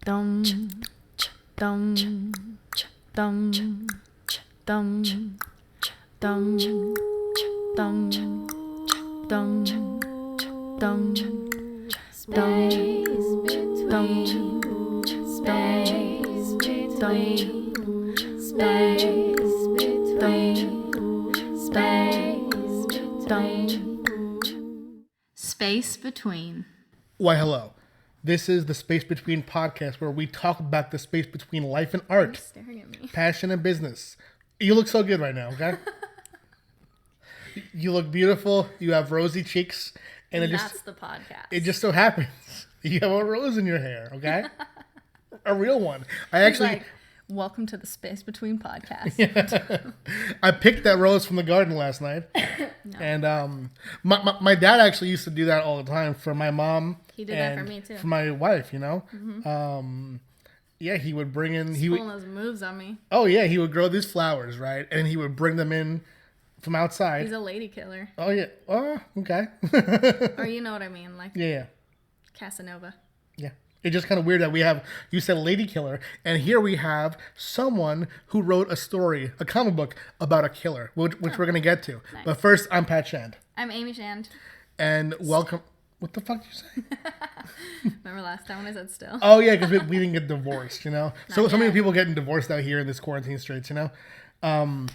Dum, dum, dum, dum, dum, dum, dum, dum, Space between, space between, space between. Space between. Why, hello. This is the Space Between podcast where we talk about the space between life and art, staring at me. passion and business. You look so good right now, okay? You look beautiful. You have rosy cheeks. And That's the podcast. It just so happens you have a rose in your hair, okay? A real one. I actually... Like, welcome to the Space Between podcast. I picked that rose from the garden last night. No. And my dad actually used to do that all the time for my mom. He did that for me too. For my wife, you know? Mm-hmm. Yeah, he would bring in... Pulling those moves on me. Oh, yeah, he would grow these flowers, right? And he would bring them in from outside. He's a lady killer. Oh, yeah. Oh, okay. Or you know what I mean, like Yeah. Casanova. Yeah. It's just kind of weird that you said lady killer, and here we have someone who wrote a story, a comic book about a killer, which we're going to get to. Nice. But first, I'm Pat Shand. I'm Amy Shand. And welcome... What the fuck did you say? Remember last time when I said still? Oh, yeah, because we didn't get divorced, you know? So yet. many people getting divorced out here in this quarantine straits, you know? And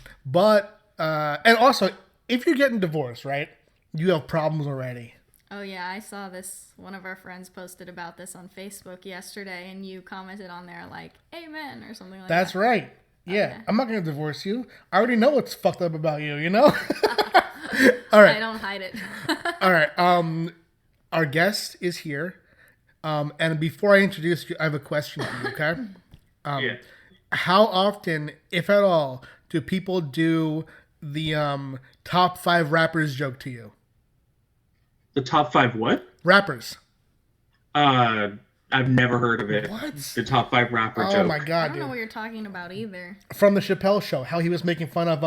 also, if you're getting divorced, right, you have problems already. Oh yeah, I saw this. One of our friends posted about this on Facebook yesterday, and you commented on there like "Amen" or something like That's that. right. Yeah, yeah. I'm not going to divorce you. I already know what's fucked up about you, you know? All right. I don't hide it. All right. Our guest is here. And before I introduce you, I have a question for you, okay? Yeah. How often, if at all, do people do the top 5 rappers joke to you? The top 5 what? Rappers. I've never heard of it. What? The top 5 rapper Oh joke. my I god, don't know dude. what you're talking about either. From the Chappelle show, how he was making fun of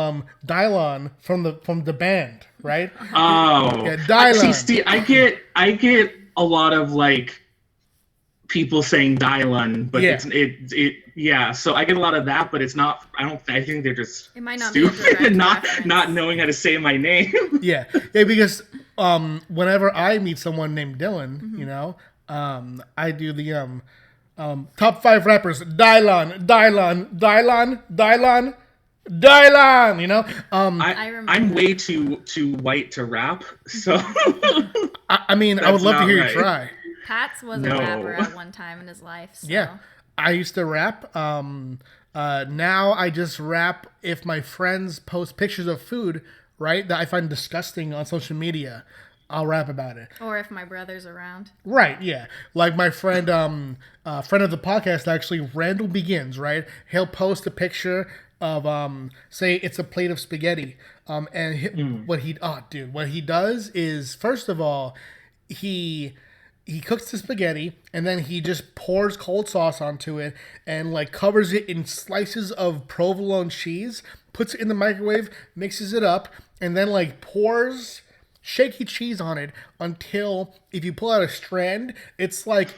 Dylan from the band, right? Oh. Yeah, Dylan. See, I get a lot of like people saying Dylan, but Yeah. yeah, so I get a lot of that, but it's not I think they're just It might not be a stupid direct and not reference. knowing how to say my name. Yeah, because whenever I meet someone named Dylan, you know, I do the top 5 rappers, Dylan, you know. I remember. I'm way too white to rap, so I mean, I would That's love to not hear you right. try. Pats was No. a rapper at one time in his life. So. Yeah, I used to rap. Now I just rap if my friends post pictures of food, right, that I find disgusting on social media. I'll rap about it. Or if my brother's around. Right, yeah. Like my friend, friend of the podcast, actually, Randall Begins, right? He'll post a picture of, say, it's a plate of spaghetti. What he does is, first of all, he cooks the spaghetti, and then he just pours cold sauce onto it and, like, covers it in slices of provolone cheese, puts it in the microwave, mixes it up, and then, like, pours shaky cheese on it until if you pull out a strand, it's like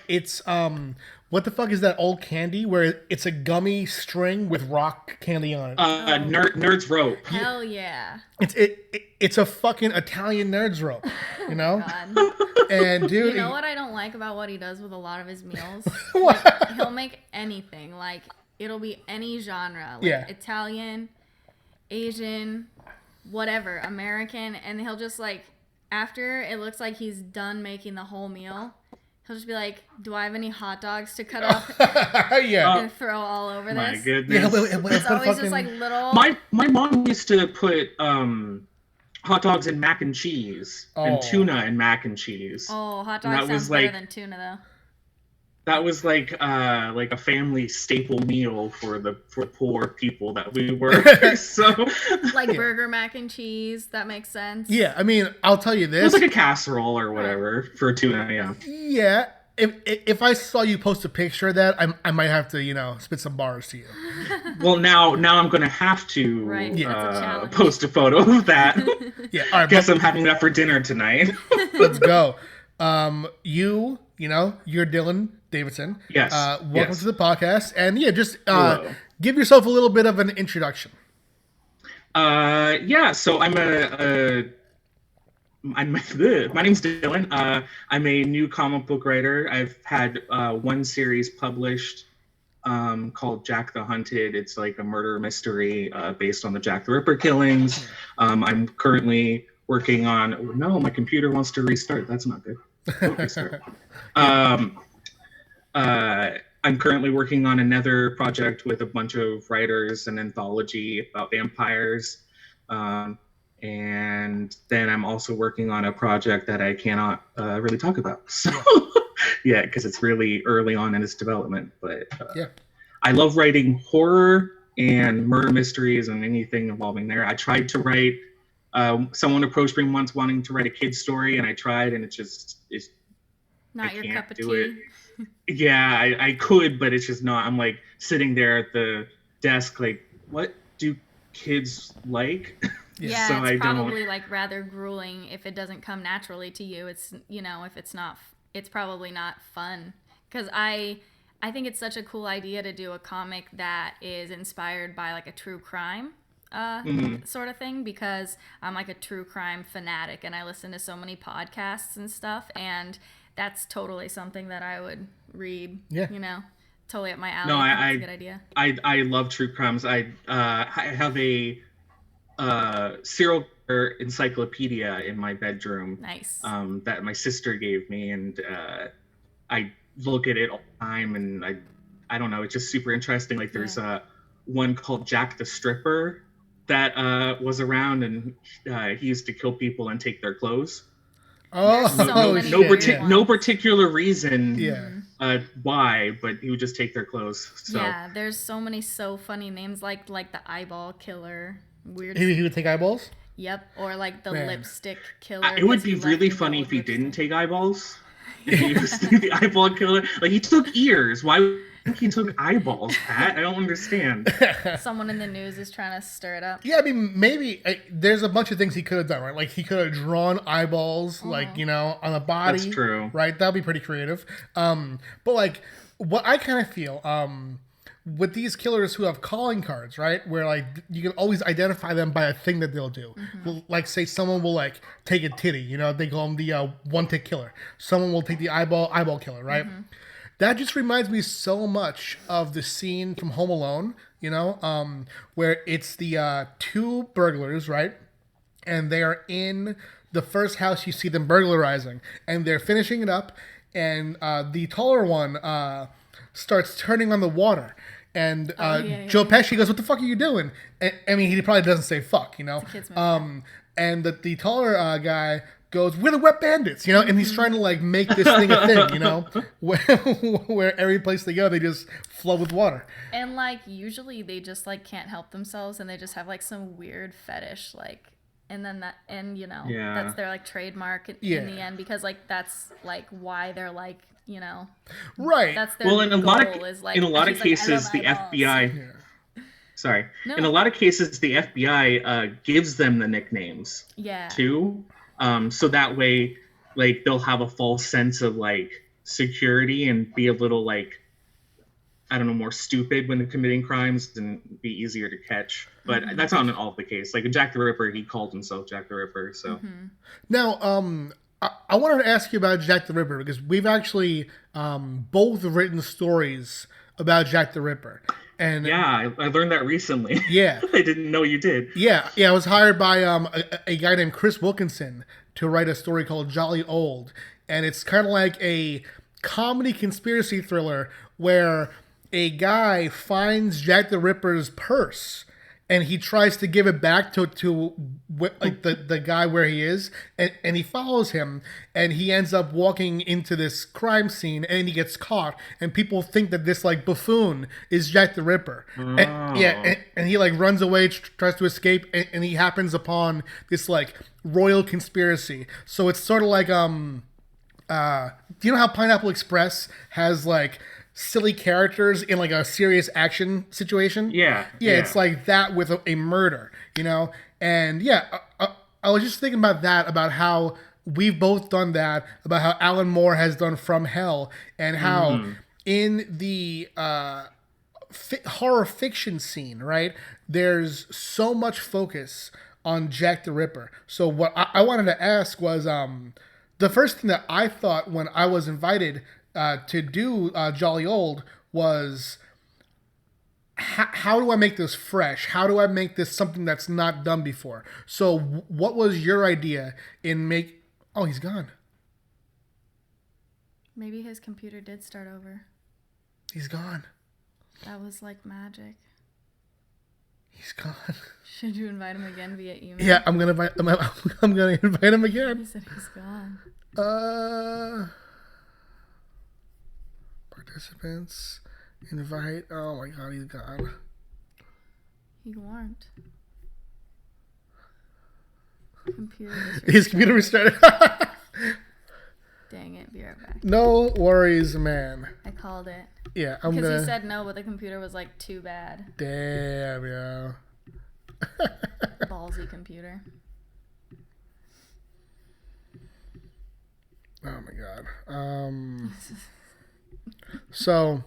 what the fuck is that old candy where it's a gummy string with rock candy on it? Nerd's rope. Hell yeah. It's a fucking Italian Nerds rope, you know? God. And dude, You know what I don't like about what he does with a lot of his meals? What? Like, he'll make anything. Like, it'll be any genre. Like, Yeah. Italian, Asian, whatever, American. And he'll just, like, after it looks like he's done making the whole meal, he'll just be like, do I have any hot dogs to cut up yeah. and throw all over My this? goodness. Yeah, It's always just, like, little... My mom used to put hot dogs in mac and cheese and tuna in mac and cheese. Oh, hot And dog that was sounds better like- than tuna, though. That was like a family staple meal for poor people that we were. So Like burger mac and cheese. That makes sense. Yeah, I mean, I'll tell you it was this. like a casserole or whatever for tuna. Yeah. Yeah, if I saw you post a picture of that, I might have to, you know, spit some bars to you. Well, now I'm gonna have to Right, that's a challenge. post a photo of that. Yeah, all right, Guess I'm having that for dinner tonight. let's go. You know, you're Dylan Davidson. Yes. Welcome Yes. to the podcast. And yeah, just Hello. give yourself a little bit of an introduction. So my name's Dylan. I'm a new comic book writer. I've had one series published called Jack the Hunted. It's like a murder mystery based on the Jack the Ripper killings. I'm currently working on. Oh, no, my computer wants to restart. That's not good. Don't restart. I'm currently working on another project with a bunch of writers, an anthology about vampires. And then I'm also working on a project that I cannot really talk about. So, yeah, because it's really early on in its development. But I love writing horror and murder mysteries and anything involving there. I tried to write, someone approached me once wanting to write a kid's story, and I tried, and it's Not your cup of tea. it. Yeah, I could, but it's just not. I'm like sitting there at the desk, like, what do kids like? Yeah, So it's probably like rather grueling if it doesn't come naturally to you. It's, you know, if it's not, it's probably not fun. Because I think it's such a cool idea to do a comic that is inspired by like a true crime sort of thing, because I'm like a true crime fanatic and I listen to so many podcasts and stuff, and that's totally something that I would read. Yeah. You know, totally up my alley. No, that's a good idea. I love true crimes. I have a serial killer encyclopedia in my bedroom. Nice. That my sister gave me, and I look at it all the time, and I don't know, it's just super interesting. Like there's one called Jack the Stripper that was around, and he used to kill people and take their clothes. Oh, no particular reason why, but he would just take their clothes. So. Yeah, there's so many so funny names like the eyeball killer. Weird. He would take eyeballs? Yep, or like the lipstick killer. It would be really funny if he didn't take eyeballs. If he was the eyeball killer. Like, he took ears. Why would he took eyeballs, Pat? I don't understand. Someone in the news is trying to stir it up. Yeah, I mean, maybe there's a bunch of things he could have done, right? Like, he could have drawn eyeballs, like, you know, on a body. That's true. Right? That would be pretty creative. But, like, what I kind of feel, with these killers who have calling cards, right? Where, like, you can always identify them by a thing that they'll do. Like, say someone will, like, take a titty, you know, they call him the one-tick killer. Someone will take the eyeball killer, right? That just reminds me so much of the scene from Home Alone, you know, where it's the two burglars, right? And they are in the first house you see them burglarizing, and they're finishing it up, and the taller one starts turning on the water. And Joe Pesci goes, "What the fuck are you doing?" I mean, he probably doesn't say "fuck," you know. And the taller guy goes, "We're the wet bandits," you know. And he's trying to like make this thing a thing, you know, where every place they go, they just flood with water. And like usually they just like can't help themselves, and they just have like some weird fetish, like. And then that, and you know, that's their like trademark in the end, because like that's like why they're like, you know, right. That's their in a lot of cases, the FBI. Sorry. No. In a lot of cases, the FBI gives them the nicknames. Too. So that way, like they'll have a false sense of like security and be a little like, I don't know, more stupid when they're committing crimes and be easier to catch. But that's not all the case. Like in Jack the Ripper, he called himself Jack the Ripper. So now, I wanted to ask you about Jack the Ripper, because we've actually both written stories about Jack the Ripper. And yeah, I learned that recently. Yeah. I didn't know you did. Yeah, I was hired by a guy named Chris Wilkinson to write a story called Jolly Old. And it's kind of like a comedy conspiracy thriller where a guy finds Jack the Ripper's purse, and he tries to give it back to like the guy where he is, and he follows him, and he ends up walking into this crime scene, and he gets caught, and people think that this like buffoon is Jack the Ripper. Oh. And he like runs away, tries to escape, and he happens upon this like royal conspiracy. So it's sort of like do you know how Pineapple Express has like silly characters in like a serious action situation? Yeah. It's like that with a murder, you know? And I was just thinking about that, about how we've both done that, about how Alan Moore has done From Hell, and how in the horror fiction scene, right? There's so much focus on Jack the Ripper. So what I wanted to ask was the first thing that I thought when I was invited to do Jolly Old was how do I make this fresh? How do I make this something that's not done before? So what was your idea in make... Oh, he's gone. Maybe his computer did start over. He's gone. That was like magic. He's gone. Should you invite him again via email? Yeah, I'm gonna invite him again. He said he's gone. Participants, invite. Oh my god, he's gone. He weren't. His computer restarted. Dang it, be right back. No worries, man. I called it. Yeah, because he said no, but the computer was like too bad. Damn, yeah. Ballsy computer. Oh my god. So,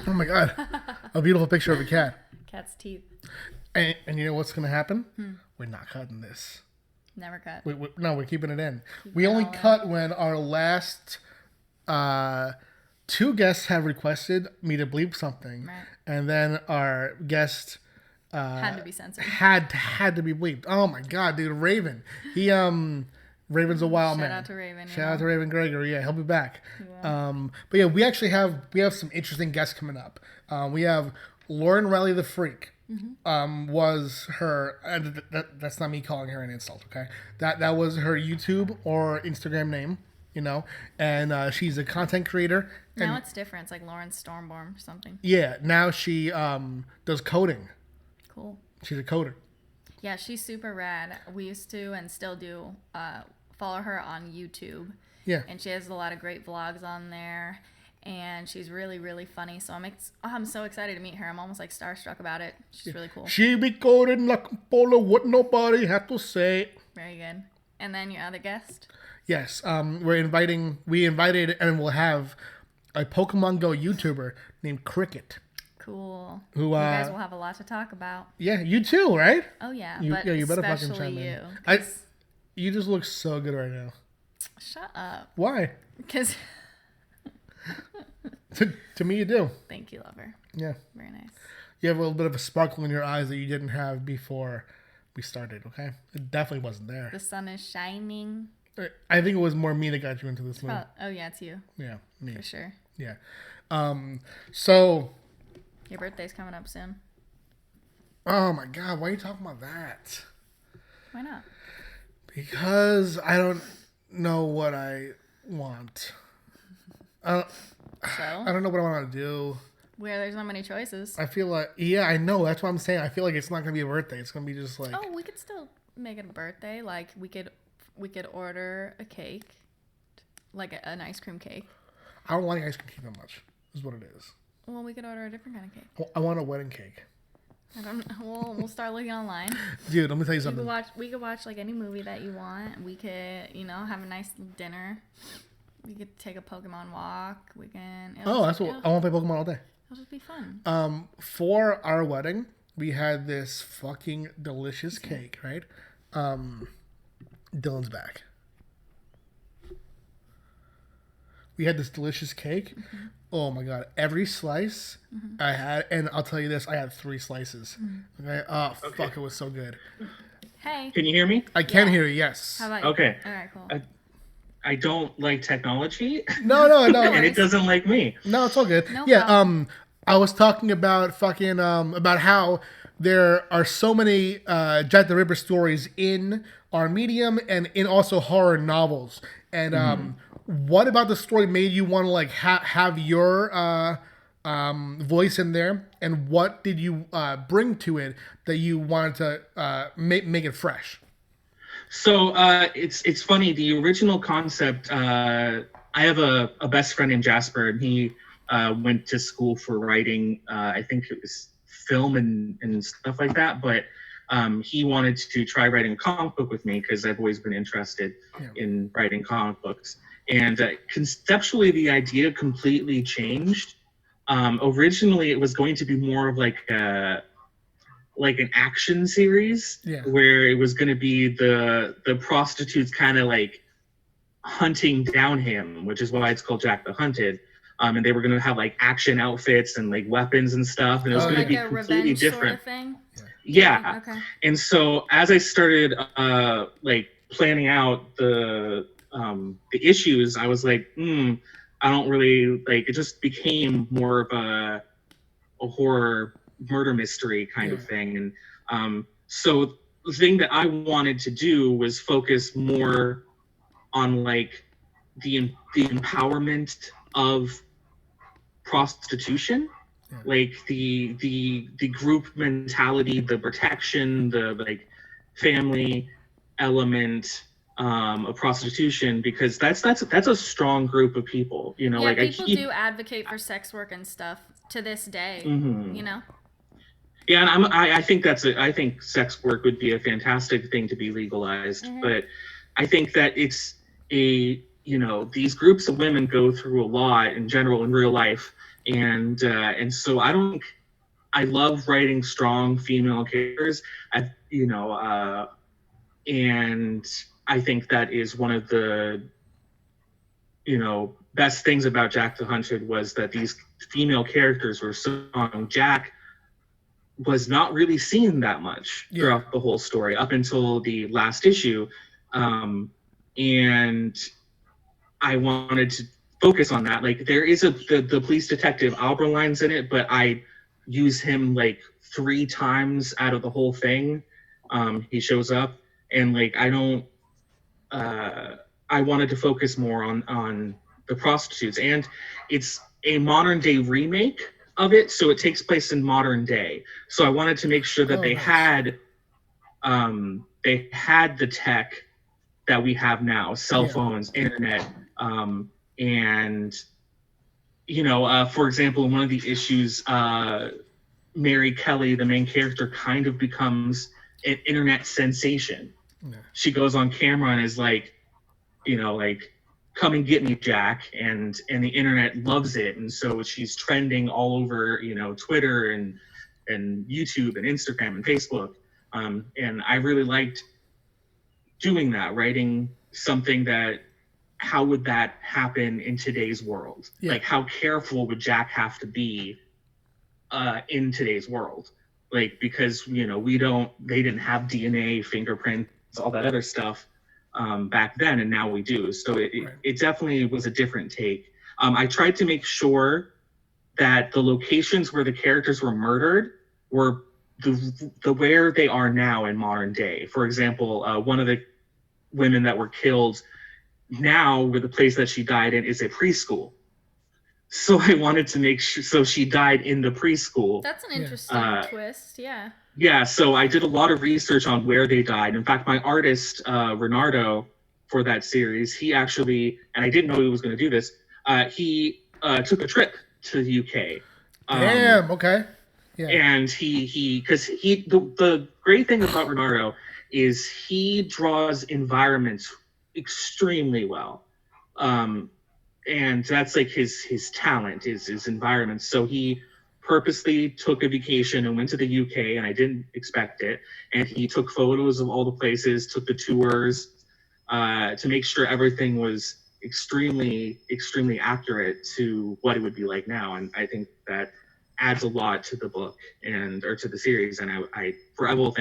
oh my god, a beautiful picture of a cat. Cat's teeth. And you know what's gonna happen? We're not cutting this. Never cut. No, we're keeping it in. We only cut when our last two guests have requested me to bleep something, right. And then our guest had to be censored. Had to be bleeped. Oh my god, dude, Raven. He Raven's a wild man. Shout out to Raven. Shout out to Raven Gregory. Yeah, he'll be back. Yeah. But yeah, we actually have some interesting guests coming up. We have Lauren Riley the Freak. Was her that's not me calling her an insult, okay? That was her YouTube or Instagram name, you know, and she's a content creator. Now it's different. It's like Lauren Stormborn or something. Yeah, now she does coding. Cool. She's a coder. Yeah, she's super rad. We used to and still do follow her on YouTube. Yeah. And she has a lot of great vlogs on there. And she's really, really funny. So I'm so excited to meet her. I'm almost like starstruck about it. She's really cool. She be coding like a polo, what nobody had to say. Very good. And then your other guest? Yes. We invited and we'll have a Pokemon Go YouTuber named Cricket. Cool. Who you guys will have a lot to talk about. Yeah, you too, right? Oh yeah. You better fucking chime you. in. You just look so good right now. Shut up. Why? Because to me, you do. Thank you, lover. Yeah. Very nice. You have a little bit of a sparkle in your eyes that you didn't have before we started, okay? It definitely wasn't there. The sun is shining. I think it was more me that got you into this movie. Oh, yeah, it's you. Yeah, me. For sure. Yeah. So... Your birthday's coming up soon. Oh, my God. Why are you talking about that? Why not? Because I don't know what I want. I don't know what I want to do. Where there's not many choices. I feel like, yeah, I know. That's what I'm saying. I feel like it's not going to be a birthday. It's going to be just like... Oh, we could still make it a birthday. Like, we could order a cake. Like an ice cream cake. I don't like ice cream cake that much, is what it is. Well, we could order a different kind of cake. I want a wedding cake. We'll start looking online. Dude, let me tell you something. We could watch like any movie that you want. We could, have a nice dinner. We could take a Pokemon walk. We can. I want to play Pokemon all day. It'll just be fun. For our wedding, we had this fucking delicious cake, right? Dylan's back. We had this delicious cake. Mm-hmm. Oh my god! Every slice I had, and I'll tell you this: I had 3 slices. Okay. Oh fuck! It was so good. Hey. Can you hear me? I can hear you. Yes. How about you? Okay. All right. Cool. I don't like technology. No. And it doesn't like me. No, it's all good. No yeah. problem. I was talking about fucking about how there are so many Jack the Ripper stories in our medium and in also horror novels. And what about the story made you want to like have your voice in there? And what did you bring to it that you wanted to make it fresh? So it's funny. The original concept. I have a best friend named Jasper, and he went to school for writing. I think it was film and stuff like that. But he wanted to try writing a comic book with me because I've always been interested in writing comic books. And conceptually, the idea completely changed. Originally, it was going to be more of like an action series, where it was going to be the prostitutes kind of like hunting down him, which is why it's called Jack the Hunted. And they were going to have like action outfits and like weapons and stuff, and it was going to be completely different. Sort of thing? Yeah. Okay. And so as I started like planning out the issues, I was like, I don't really like. It just became more of a horror murder mystery kind of thing. And so the thing that I wanted to do was focus more on like the empowerment of prostitution, like the group mentality, the protection, the like family element of prostitution, because that's a strong group of people, you know. Yeah, like people do advocate for sex work and stuff to this day, you know. Yeah, and I think I think sex work would be a fantastic thing to be legalized, but I think that it's these groups of women go through a lot in general in real life, and so I love writing strong female characters, and I think that is one of the best things about Jack the Hunted, was that these female characters were so strong. Jack was not really seen that much throughout the whole story up until the last issue, and I wanted to focus on that. Like, there is the police detective Alberline's in it, but I use him like 3 times out of the whole thing. He shows up, and like I wanted to focus more on the prostitutes, and it's a modern day remake of it, so it takes place in modern day. So I wanted to make sure that they had the tech that we have now, cell phones, internet, and for example, in one of the issues, Mary Kelly, the main character, kind of becomes an internet sensation. She goes on camera and is like, come and get me, Jack, and the internet loves it, and so she's trending all over Twitter and YouTube and Instagram and Facebook, and I really liked doing that, writing something that, how would that happen in today's world? Like, how careful would Jack have to be in today's world? Like, because they didn't have DNA, fingerprints, all that other stuff back then, and now we do. So it definitely was a different take. I tried to make sure that the locations where the characters were murdered were the where they are now in modern day. For example, one of the women that were killed now, where the place that she died in is a preschool. So I wanted to make sure, so she died in the preschool. That's an interesting twist, Yeah, so I did a lot of research on where they died. In fact, my artist, Renardo, for that series, he actually, and I didn't know he was going to do this, he took a trip to the UK. Damn, okay. Yeah. And the great thing about Renardo is he draws environments extremely well. And that's like his talent, is his environments. So he purposely took a vacation and went to the UK, and I didn't expect it. And he took photos of all the places, took the tours, to make sure everything was extremely, extremely accurate to what it would be like now. And I think that adds a lot to the book or to the series. And I forever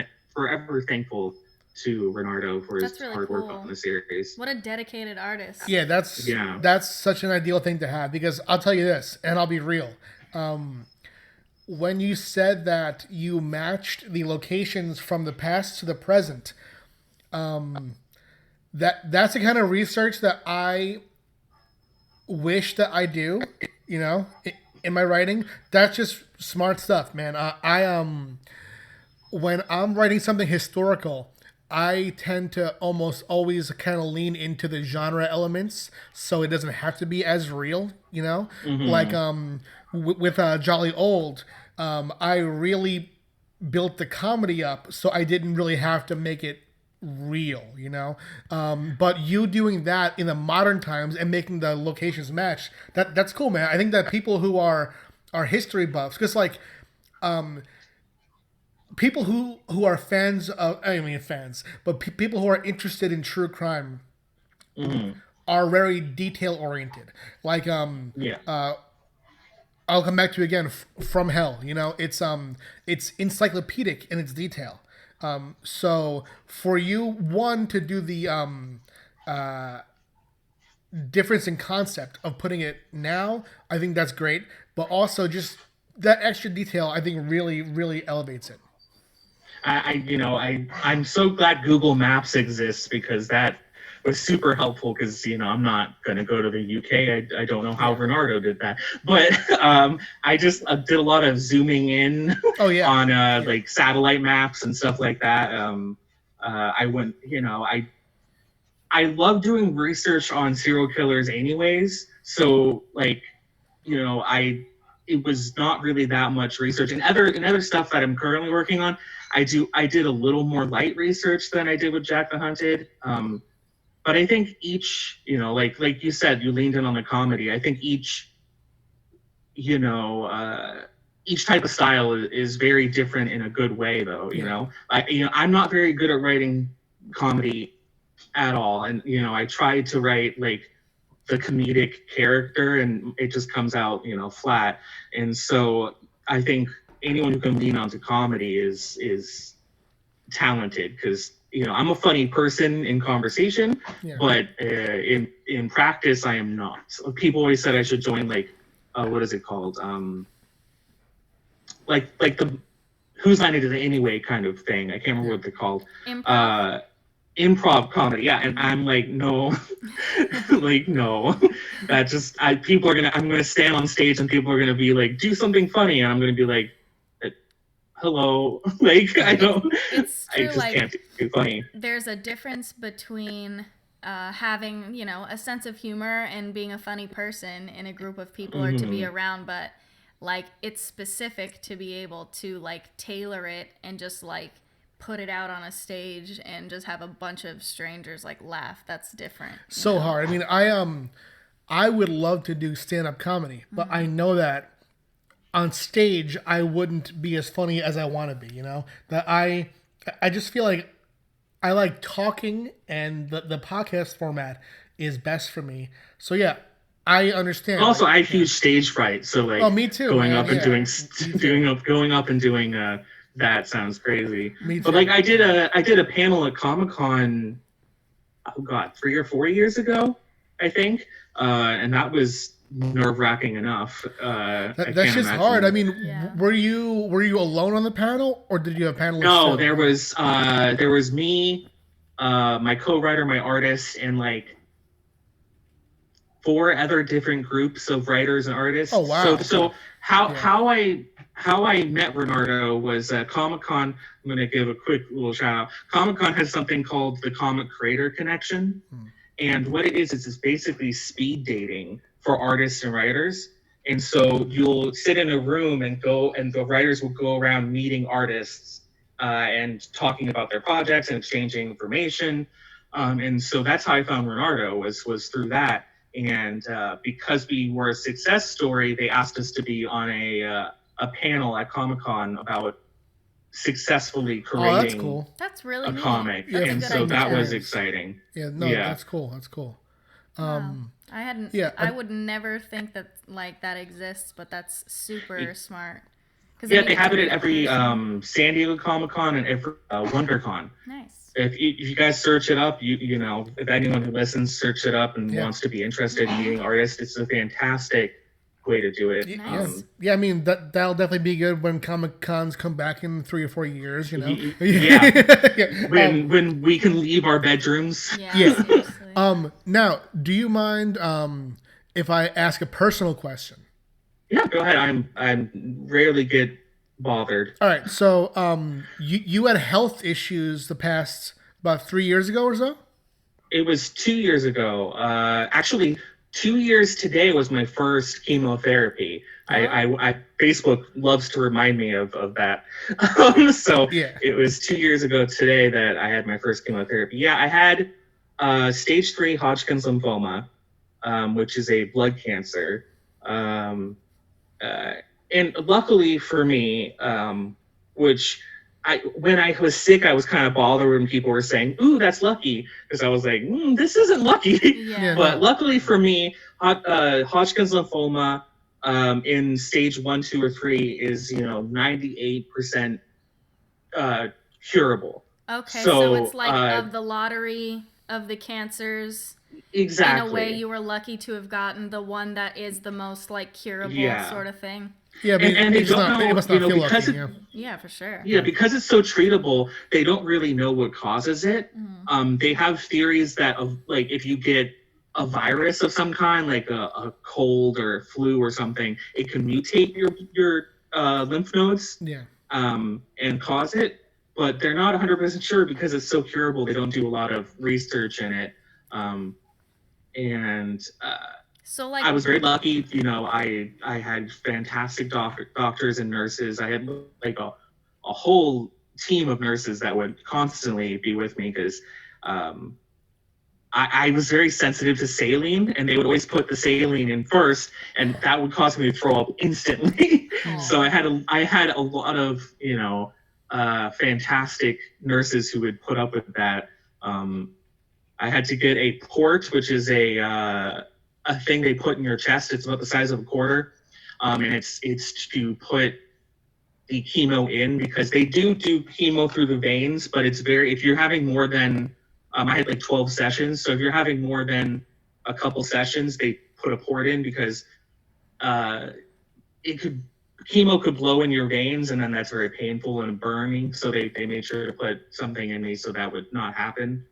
thankful to Renardo for his hard work on the series. What a dedicated artist. Yeah, that's such an ideal thing to have, because I'll tell you this, and I'll be real. When you said that you matched the locations from the past to the present, that's the kind of research that I wish that I do, in my writing. That's just smart stuff, man. When I'm writing something historical, I tend to almost always kind of lean into the genre elements, so it doesn't have to be as real, Mm-hmm. Like with Jolly Old, I really built the comedy up, so I didn't really have to make it real, you know. But you doing that in the modern times and making the locations match, that's cool, man. I think that people who are history buffs, because like people who are fans of, I mean fans, but people who are interested in true crime are very detail oriented. Like I'll come back to you again. From Hell, you know, it's encyclopedic in its detail. So for you, one, to do the difference in concept of putting it now, I think that's great. But also just that extra detail, I think really, really elevates it. I'm so glad Google Maps exists, because that was super helpful, because I'm not going to go to the UK. I don't know how Bernardo did that, but I just did a lot of zooming in on like satellite maps and stuff like that. I went, I love doing research on serial killers anyways, so like it was not really that much research. And other stuff that I'm currently working on, I did a little more light research than I did with Jack the Hunted. But I think each, like you said, you leaned in on the comedy. I think each type of style is very different in a good way, though. I'm not very good at writing comedy at all, and I tried to write like the comedic character, and it just comes out flat. And so I think anyone who can lean onto comedy is talented, because I'm a funny person in conversation, but in practice I am not. So people always said I should join like what is it called, like the Whose Line Is It Anyway kind of thing. I can't remember what they're called. Improv comedy, and I'm like, no. Like, no. That just I'm gonna stand on stage and people are gonna be like, do something funny, and I'm gonna be like, hello. Like, I don't. It's true, I just can't do funny. There's a difference between having a sense of humor and being a funny person in a group of people or to be around, but like it's specific to be able to like tailor it and just like put it out on a stage and just have a bunch of strangers like laugh. That's different. So hard. I mean, I would love to do stand-up comedy, but I know that on stage I wouldn't be as funny as I want to be, that I just feel like I like talking, and the podcast format is best for me. So yeah, I understand. Also, I have huge stage fright, so like me too, going man. up and going up and doing that sounds crazy. Me too. But like I did a panel at Comic-Con, 3 or 4 years ago, I think, and that was nerve-wracking enough. That's just hard. I mean, were you alone on the panel, or did you have panelists? No, there was me, my co-writer, my artist, and like 4 other different groups of writers and artists. Oh wow! So how I met Bernardo was at Comic-Con. I'm going to give a quick little shout out. Comic-Con has something called the Comic Creator Connection. And what it is it's basically speed dating for artists and writers. And so you'll sit in a room and the writers will go around meeting artists and talking about their projects and exchanging information. And so that's how I found Bernardo was through that. And because we were a success story, they asked us to be on a panel at Comic-Con about successly creating That's really a neat. comic. That's and so that was exciting. That's cool. Wow. I would never think that like that exists, but that's super smart. Yeah, they have it at every San Diego Comic-Con and every WonderCon. Nice. If you guys search it up, if anyone who listens search it up and wants to be interested in meeting artists, it's a fantastic way to do it. Nice. I mean that'll definitely be good when Comic-Cons come back in 3 or 4 years. When we can leave our bedrooms. Seriously. Now, do you mind if I ask a personal question? Yeah, go ahead. I'm rarely get bothered. All right. So, you had health issues the past about 3 years ago or so? It was 2 years ago. Actually, 2 years today was my first chemotherapy. I Facebook loves to remind me of that. So it was 2 years ago today that I had my first chemotherapy. Yeah, I had stage 3 Hodgkin's lymphoma, which is a blood cancer. And luckily for me, which when I was sick, I was kind of bothered when people were saying, "Ooh, that's lucky," because I was like, "This isn't lucky." Yeah. But luckily for me, Hodgkin's lymphoma in stage 1, 2, or 3 is 98% curable. Okay, so it's like of the lottery of the cancers. Exactly. In a way, you were lucky to have gotten the one that is the most like curable sort of thing. Yeah, and they don't know, must not feel because lucky, yeah, for sure. Yeah, because it's so treatable, they don't really know what causes it. They have theories that like if you get a virus of some kind, like a cold or flu or something, it can mutate your lymph nodes. Yeah. And cause it, but they're not 100% sure because it's so curable. They don't do a lot of research in it. So like I was very lucky, I had fantastic doctors and nurses. I had like a whole team of nurses that would constantly be with me because I was very sensitive to saline, and they would always put the saline in first, and that would cause me to throw up instantly. So I had a lot of fantastic nurses who would put up with that. I had to get a port, which is a thing they put in your chest. It's about the size of a quarter, and it's to put the chemo in, because they do chemo through the veins, but it's if you're having more than I had like 12 sessions, so if you're having more than a couple sessions, they put a port in because chemo could blow in your veins, and then that's very painful and burning. So they made sure to put something in me so that would not happen.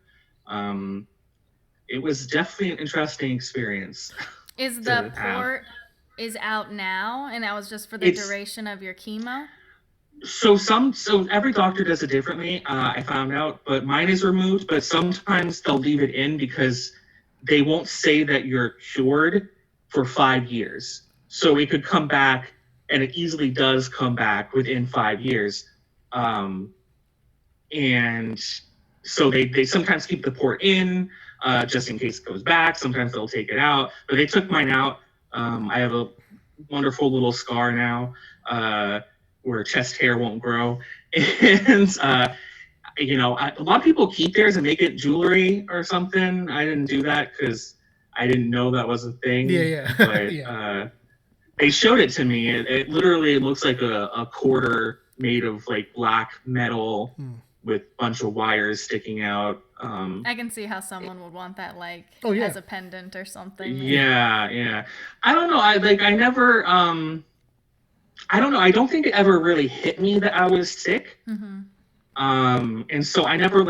It was definitely an interesting experience. Is the port is out now, and that was just for the duration of your chemo? So every doctor does it differently. I found out, but mine is removed. But sometimes they'll leave it in because they won't say that you're cured for 5 years. So it could come back, and it easily does come back within 5 years. And so they sometimes keep the port in just in case it goes back. Sometimes they'll take it out, but they took mine out. I have a wonderful little scar now where chest hair won't grow. And, a lot of people keep theirs and make it jewelry or something. I didn't do that because I didn't know that was a thing. Yeah. But they showed it to me. It literally looks like a quarter made of like black metal with a bunch of wires sticking out. I can see how someone would want that as a pendant or something. Yeah. I don't know. I never, I don't know. I don't think it ever really hit me that I was sick. Mm-hmm. And so I never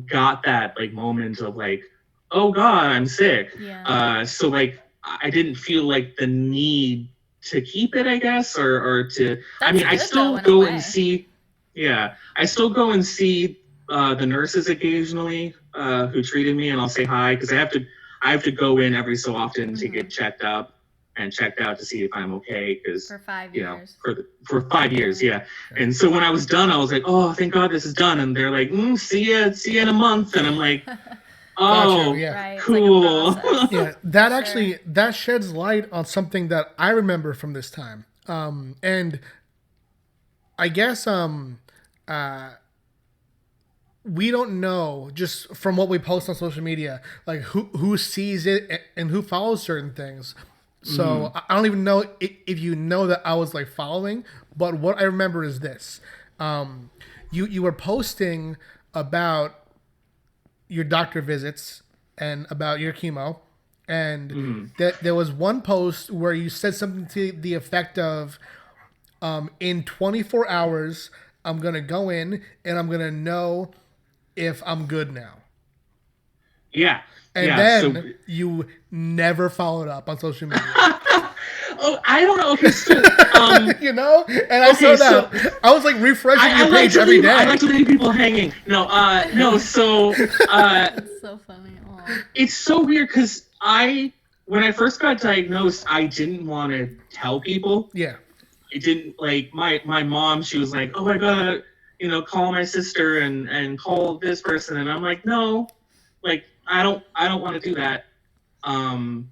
got that moment of oh God, I'm sick. Yeah. So I didn't feel the need to keep it, I guess, or to. That's I still go and see. Yeah, I still go and see the nurses occasionally who treated me, and I'll say hi because I have to go in every so often to get checked out to see if I'm okay. Because for 5 years. For 5 years, yeah. And so when I was done, I was like, oh, thank God this is done. And they're like, see ya in a month. And I'm like, oh, gotcha, yeah. Right, cool. Yeah, that actually that sheds light on something that I remember from this time. And I guess we don't know, just from what we post on social media, who sees it and who follows certain things. So I don't even know if you know that I was following, but what I remember is this: you were posting about your doctor visits and about your chemo, and that there was one post where you said something to the effect of, in 24 hours, I'm going to go in and I'm going to know if I'm good now. Yeah. And then you never followed up on social media. Oh, I don't know. Okay, so, and I saw that. So, I was refreshing your page every day. I like to leave people hanging. No, so... That's so funny. Aww. It's so weird because when I first got diagnosed, I didn't want to tell people. Yeah. I didn't like my mom. She was like, "Oh, I gotta, call my sister and call this person," and I'm like, "No, like I don't want to do that." And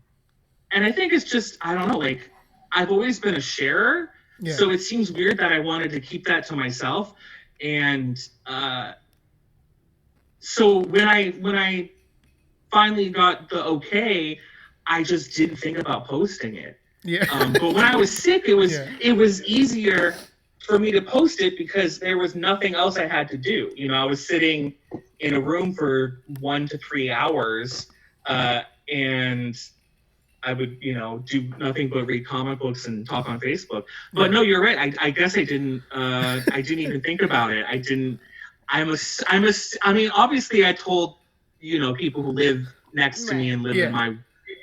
I think it's just, I don't know, like I've always been a sharer, so it seems weird that I wanted to keep that to myself. And so when I finally got the okay, I just didn't think about posting it. Yeah. But when I was sick, it was easier for me to post it because there was nothing else I had to do. I was sitting in a room for 1 to 3 hours, and I would, do nothing but read comic books and talk on Facebook. But no, you're right. I guess I didn't even think about it. I mean, obviously I told, people who live next to me and live in my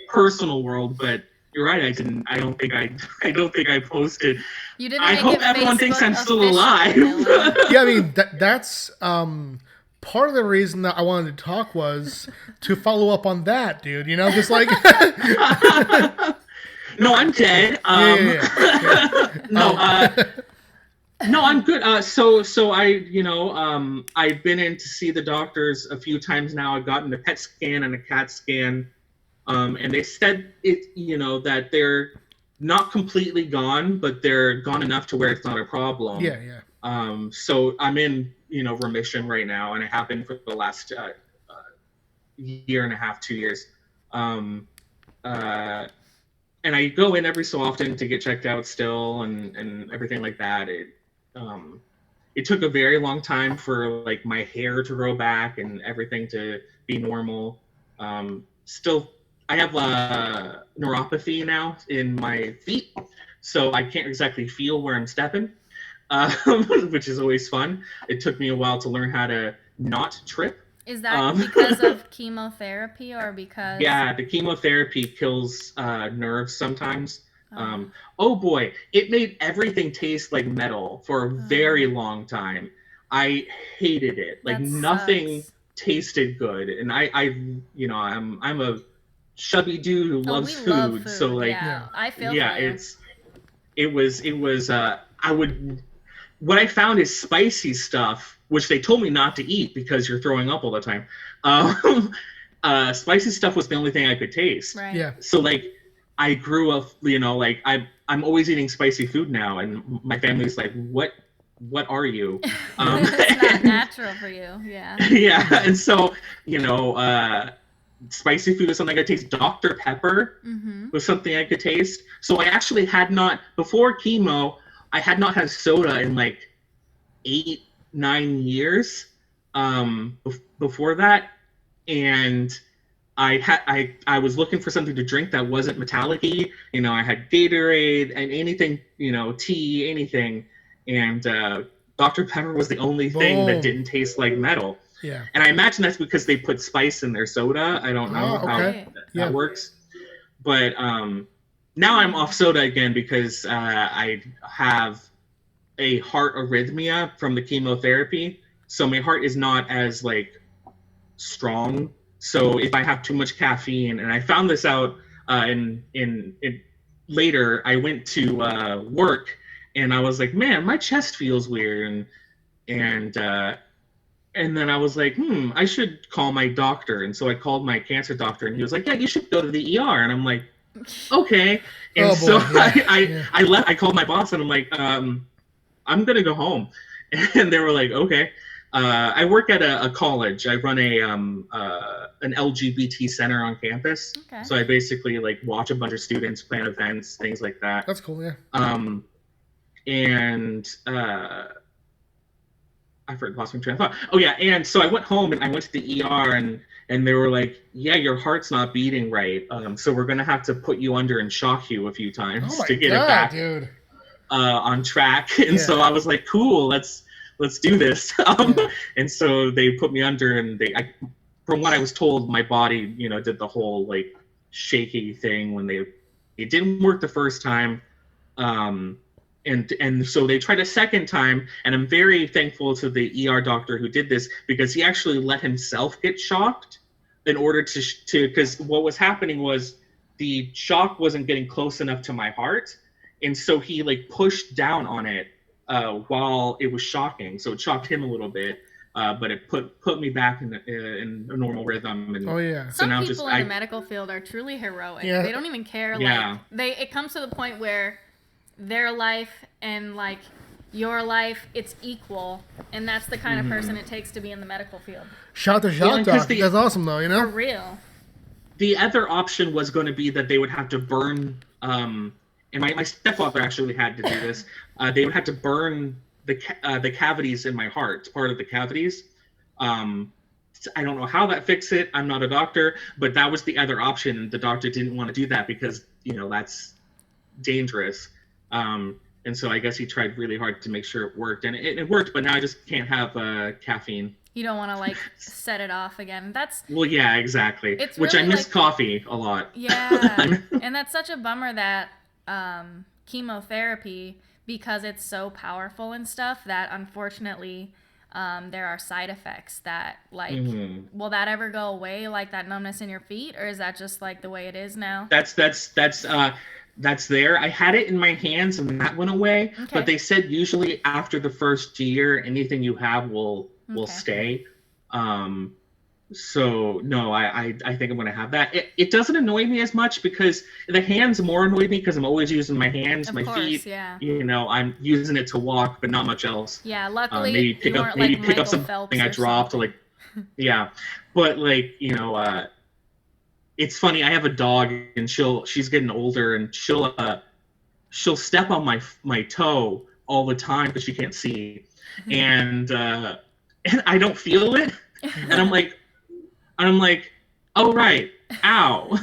personal world, but you're right. I don't think I posted. You didn't. I hope everyone thinks I'm still alive. Yeah, I mean that's part of the reason that I wanted to talk was to follow up on that, dude. Just like. No, I'm dead. No, I'm good. So I, I've been in to see the doctors a few times now. I've gotten a PET scan and a CAT scan. And they said that they're not completely gone, but they're gone enough to where it's not a problem. Yeah. So I'm in, remission right now, and I have been for the last year and a half, 2 years. And I go in every so often to get checked out still, and everything like that. It took a very long time for like my hair to grow back and everything to be normal. Still. I have neuropathy now in my feet, so I can't exactly feel where I'm stepping, which is always fun. It took me a while to learn how to not trip. Is that because of chemotherapy or because... Yeah, the chemotherapy kills nerves sometimes. Oh boy, it made everything taste like metal for a very long time. I hated it. Like nothing tasted good, and I'm a chubby dude who loves food, so like I feel what I found is spicy stuff, which they told me not to eat because you're throwing up all the time. Spicy stuff was the only thing I could taste. Right. Yeah. So like I grew up, like I'm always eating spicy food now, and my family's like, what are you? It's not natural for you. Yeah. Yeah, and so spicy food is something I could taste. Dr. Pepper was something I could taste. So I actually had not, before chemo, I had not had soda in like 8-9 years before that. And I was looking for something to drink that wasn't metallic-y. I had Gatorade and anything, tea, anything. And Dr. Pepper was the only thing that didn't taste like metal. Yeah. And I imagine that's because they put spice in their soda. I don't know how that works. But now I'm off soda again because I have a heart arrhythmia from the chemotherapy. So my heart is not as like strong. So if I have too much caffeine, and I found this out in later, I went to work and I was like, man, my chest feels weird. And then I was like, I should call my doctor. And so I called my cancer doctor, and he was like, yeah, you should go to the ER. And I'm like, okay. And I left. I called my boss, and I'm like, I'm going to go home. And they were like, okay. I work at a college. I run an LGBT center on campus. Okay. So I basically like watch a bunch of students, plan events, things like that. That's cool, yeah. I lost my train of thought. Oh yeah, and so I went home and I went to the ER, and they were like, yeah, your heart's not beating right. So we're gonna have to put you under and shock you a few times to get it back on track. And so I was like, cool, let's do this. And so they put me under, and from what I was told, my body, did the whole like shaky thing when it didn't work the first time. And so they tried a second time, and I'm very thankful to the ER doctor who did this, because he actually let himself get shocked in order to because what was happening was the shock wasn't getting close enough to my heart, and so he like pushed down on it while it was shocking. So it shocked him a little bit, but it put me back in a normal rhythm. And oh yeah. So some now people in the medical field are truly heroic. Yeah. They don't even care. Yeah. Like it comes to the point where their life and like your life, it's equal, and that's the kind of person it takes to be in the medical field. Shout to shock doc. That's awesome though, you know. For real. The other option was going to be that they would have to burn. And my stepfather actually had to do this. They would have to burn the cavities in my heart, part of the cavities. I don't know how that fixed it. I'm not a doctor, but that was the other option. The doctor didn't want to do that because, you know, that's dangerous. And so I guess he tried really hard to make sure it worked, and it worked. But now I just can't have caffeine. You don't want to like set it off again. That's well, yeah, exactly. Which really I miss coffee a lot. Yeah, and that's such a bummer that chemotherapy, because it's so powerful and stuff, that unfortunately there are side effects that like will that ever go away, like that numbness in your feet, or is that just like the way it is now? That's there. I had it in my hands and that went away, but they said usually after the first year anything you have will stay. So no, I think I'm gonna have that. It doesn't annoy me as much because the hands more annoy me because I'm always using my hands, my feet. Yeah. You know, I'm using it to walk, but not much else. Yeah, luckily maybe pick up something I dropped, like yeah. But like, you know, it's funny. I have a dog, and she's getting older, and she'll step on my toe all the time because she can't see, and I don't feel it, and I'm like, oh right, ow.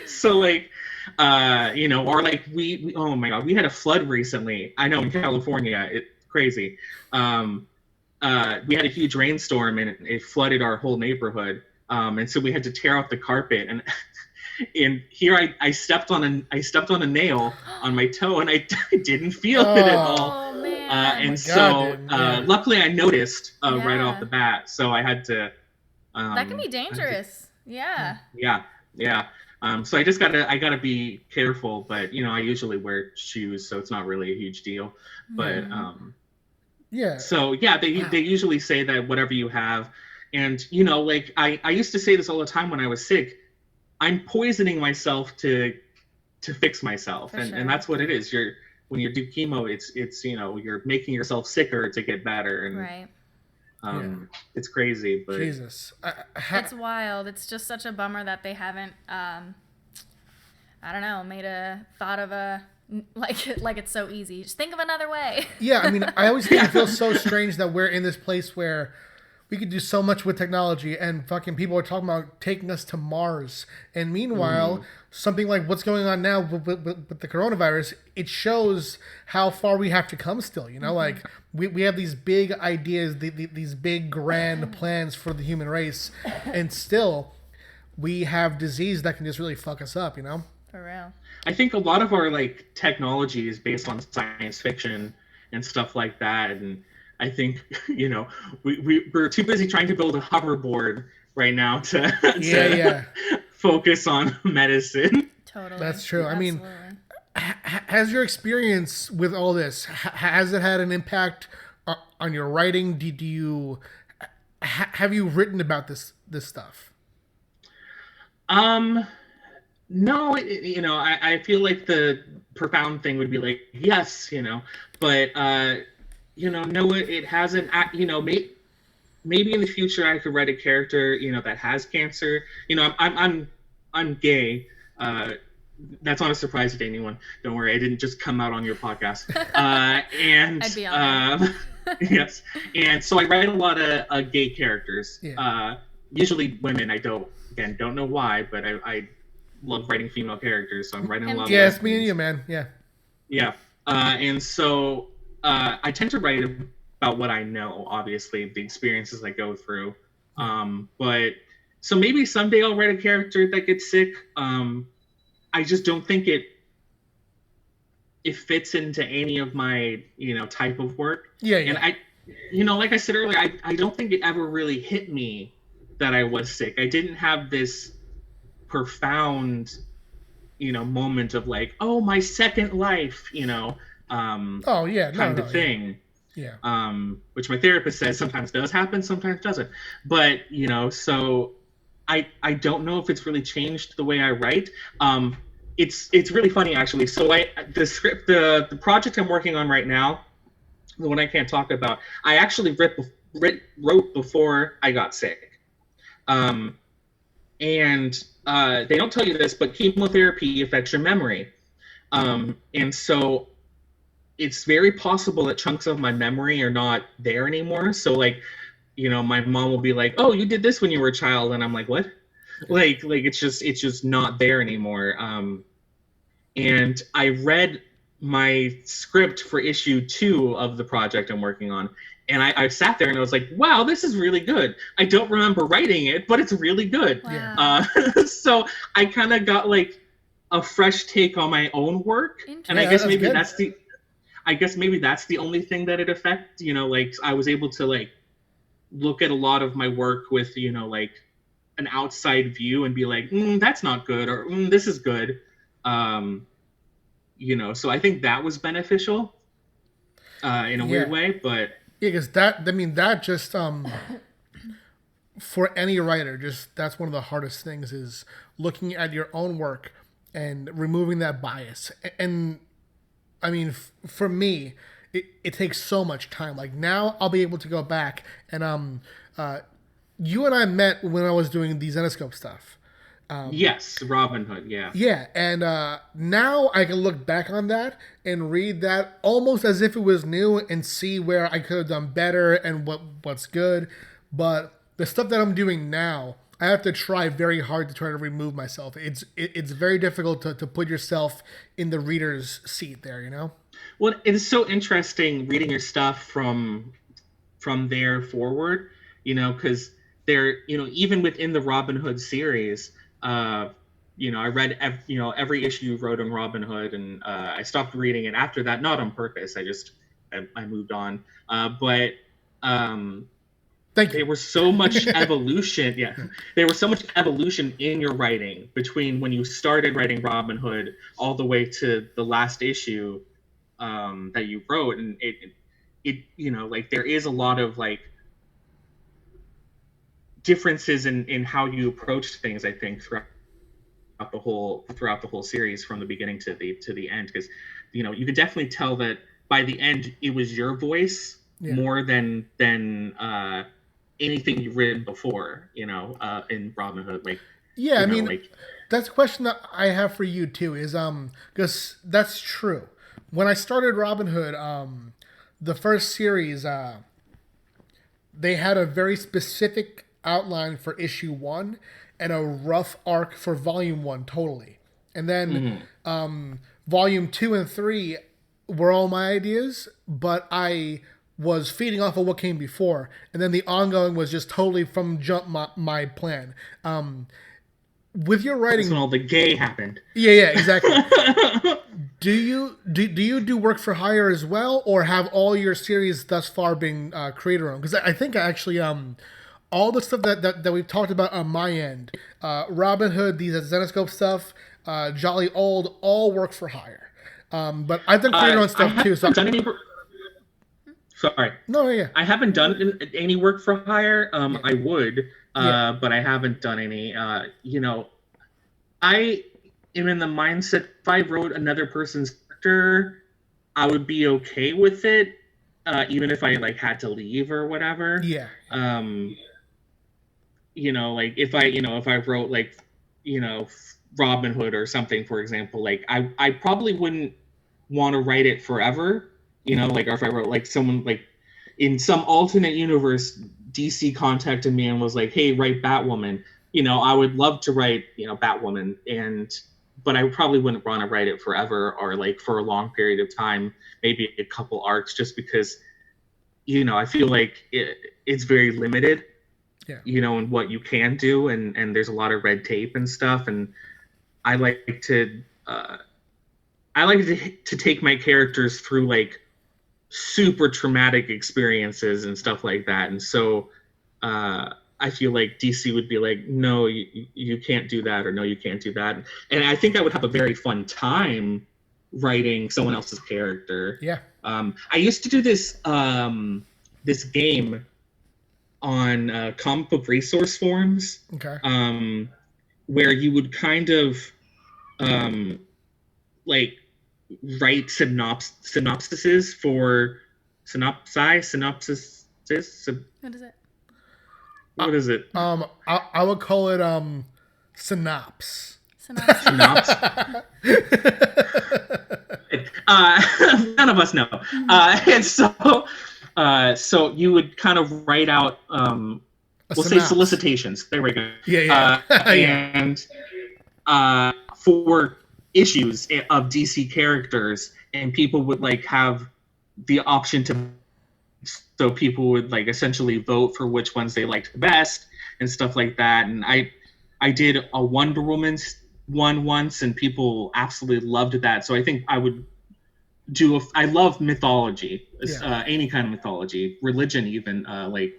So like, you know, or like we oh my god, we had a flood recently. I know in California, it's crazy. We had a huge rainstorm and it flooded our whole neighborhood. And so we had to tear out the carpet, and here I stepped on a nail on my toe, and I didn't feel it at all. Oh man! And luckily I noticed right off the bat, so I had to. That can be dangerous. Yeah. Yeah. So I gotta be careful, but you know, I usually wear shoes, so it's not really a huge deal. But yeah. So yeah, they usually say that whatever you have. And, you know, like, I used to say this all the time when I was sick. I'm poisoning myself to fix myself. And that's what it is. When you do chemo, it's you know, you're making yourself sicker to get better. And, right. It's crazy. But Jesus. It's wild. It's just such a bummer that they haven't, I don't know, thought of a, like it's so easy. Just think of another way. Yeah, I mean, I always think it feels so strange that we're in this place where we could do so much with technology, and fucking people are talking about taking us to Mars. And meanwhile, something like what's going on now with the coronavirus, it shows how far we have to come still. You know, like we have these big ideas, these big grand plans for the human race, and still we have disease that can just really fuck us up. You know, for real. I think a lot of our like technology is based on science fiction and stuff like that, and I think, you know, we're too busy trying to build a hoverboard right now to focus on medicine. Totally. That's true. Absolutely. I mean, has your experience with all this, has it had an impact on your writing? Have you written about this stuff? No, you know, I feel like the profound thing would be like, yes, you know, but, you know, no, it hasn't. You know, maybe in the future I could write a character, you know, that has cancer. You know, I'm gay. That's not a surprise to anyone. Don't worry, I didn't just come out on your podcast. And I'd be on yes, and so I write a lot of gay characters. Yeah. Usually women. I don't know why, but I love writing female characters, so I'm writing a lot. Yeah, it's me and you, man. Yeah. Yeah, and so. I tend to write about what I know, obviously, the experiences I go through. But so maybe someday I'll write a character that gets sick. I just don't think it fits into any of my, you know, type of work. Yeah. And I, you know, like I said earlier, I don't think it ever really hit me that I was sick. I didn't have this profound moment of like, oh, my second life, kind of thing. Yeah. Which my therapist says sometimes does happen, sometimes doesn't. But, so I don't know if it's really changed the way I write. It's really funny, actually. So the project I'm working on right now, the one I can't talk about, I actually wrote before I got sick. And they don't tell you this, but chemotherapy affects your memory. And so it's very possible that chunks of my memory are not there anymore. So like, my mom will be like, oh, you did this when you were a child. And I'm like, what? Like it's just not there anymore. And I read my script for issue 2 of the project I'm working on. And I sat there and I was like, wow, this is really good. I don't remember writing it, but it's really good. Wow. So I kind of got like a fresh take on my own work. And I guess maybe that's the only thing that it affects, like I was able to like look at a lot of my work with, like an outside view and be like, that's not good, or this is good. So I think that was beneficial in a weird way, but yeah, because that just for any writer, just that's one of the hardest things is looking at your own work and removing that bias. And I mean, for me, it takes so much time. Like now I'll be able to go back and you and I met when I was doing the Zenescope stuff. Yes, Robin Hood, yeah. Yeah, and now I can look back on that and read that almost as if it was new and see where I could have done better and what's good. But the stuff that I'm doing now, I have to try very hard to try to remove myself. It's very difficult to put yourself in the reader's seat there, Well, it's so interesting reading your stuff from there forward, because there, even within the Robin Hood series, I read every issue you wrote on Robin Hood, and I stopped reading it after that, not on purpose. I moved on. But there was so much evolution. Yeah, there was so much evolution in your writing between when you started writing Robin Hood all the way to the last issue that you wrote, and it like there is a lot of like differences in how you approached things, I think, throughout the whole series from the beginning to the end, because you could definitely tell that by the end it was your voice more than anything you've written before, in Robin Hood. Like, yeah, I mean, that's a question that I have for you too, is because that's true. When I started Robin Hood, the first series, they had a very specific outline for issue 1 and a rough arc for volume 1 totally. And then volume 2 and 3 were all my ideas, but I was feeding off of what came before. And then the ongoing was just totally from jump my plan. With your writing, that's when all the gay happened. Yeah, exactly. Do you do work for hire as well, or have all your series thus far been creator owned? Because I think actually all the stuff that we've talked about on my end, Robin Hood, the Zenescope stuff, Jolly Old, all work for hire. But I've done creator owned stuff too. So sorry. No, yeah. I haven't done any work for hire. I would, but I haven't done any. I am in the mindset if I wrote another person's character, I would be okay with it, even if I like had to leave or whatever. Yeah. Like if I wrote like, Robin Hood or something, for example, like I probably wouldn't want to write it forever, like, or if I wrote like someone like in some alternate universe, DC contacted me and was like, hey, write Batwoman. I would love to write, Batwoman, but I probably wouldn't want to write it forever or like for a long period of time, maybe a couple arcs, just because, I feel like it's very limited, in what you can do. And there's a lot of red tape and stuff. And I like to take my characters through like super traumatic experiences and stuff like that. And so, I feel like DC would be like, no, you can't do that, or no, you can't do that. And I think I would have a very fun time writing someone else's character. Yeah. I used to do this this game on comic book resource forums. Okay. Where you would kind of like write synopsises for synopsis. What is it? What is it? I would call it synops. Synopsis. None of us know. And so you would kind of write out we'll say solicitations. There we go. Yeah. And for issues of DC characters, and people would like have the option to, so people would like essentially vote for which ones they liked the best and stuff like that. And I did a Wonder Woman one once, and people absolutely loved that. So I think I would do I love mythology, any kind of mythology, religion, even I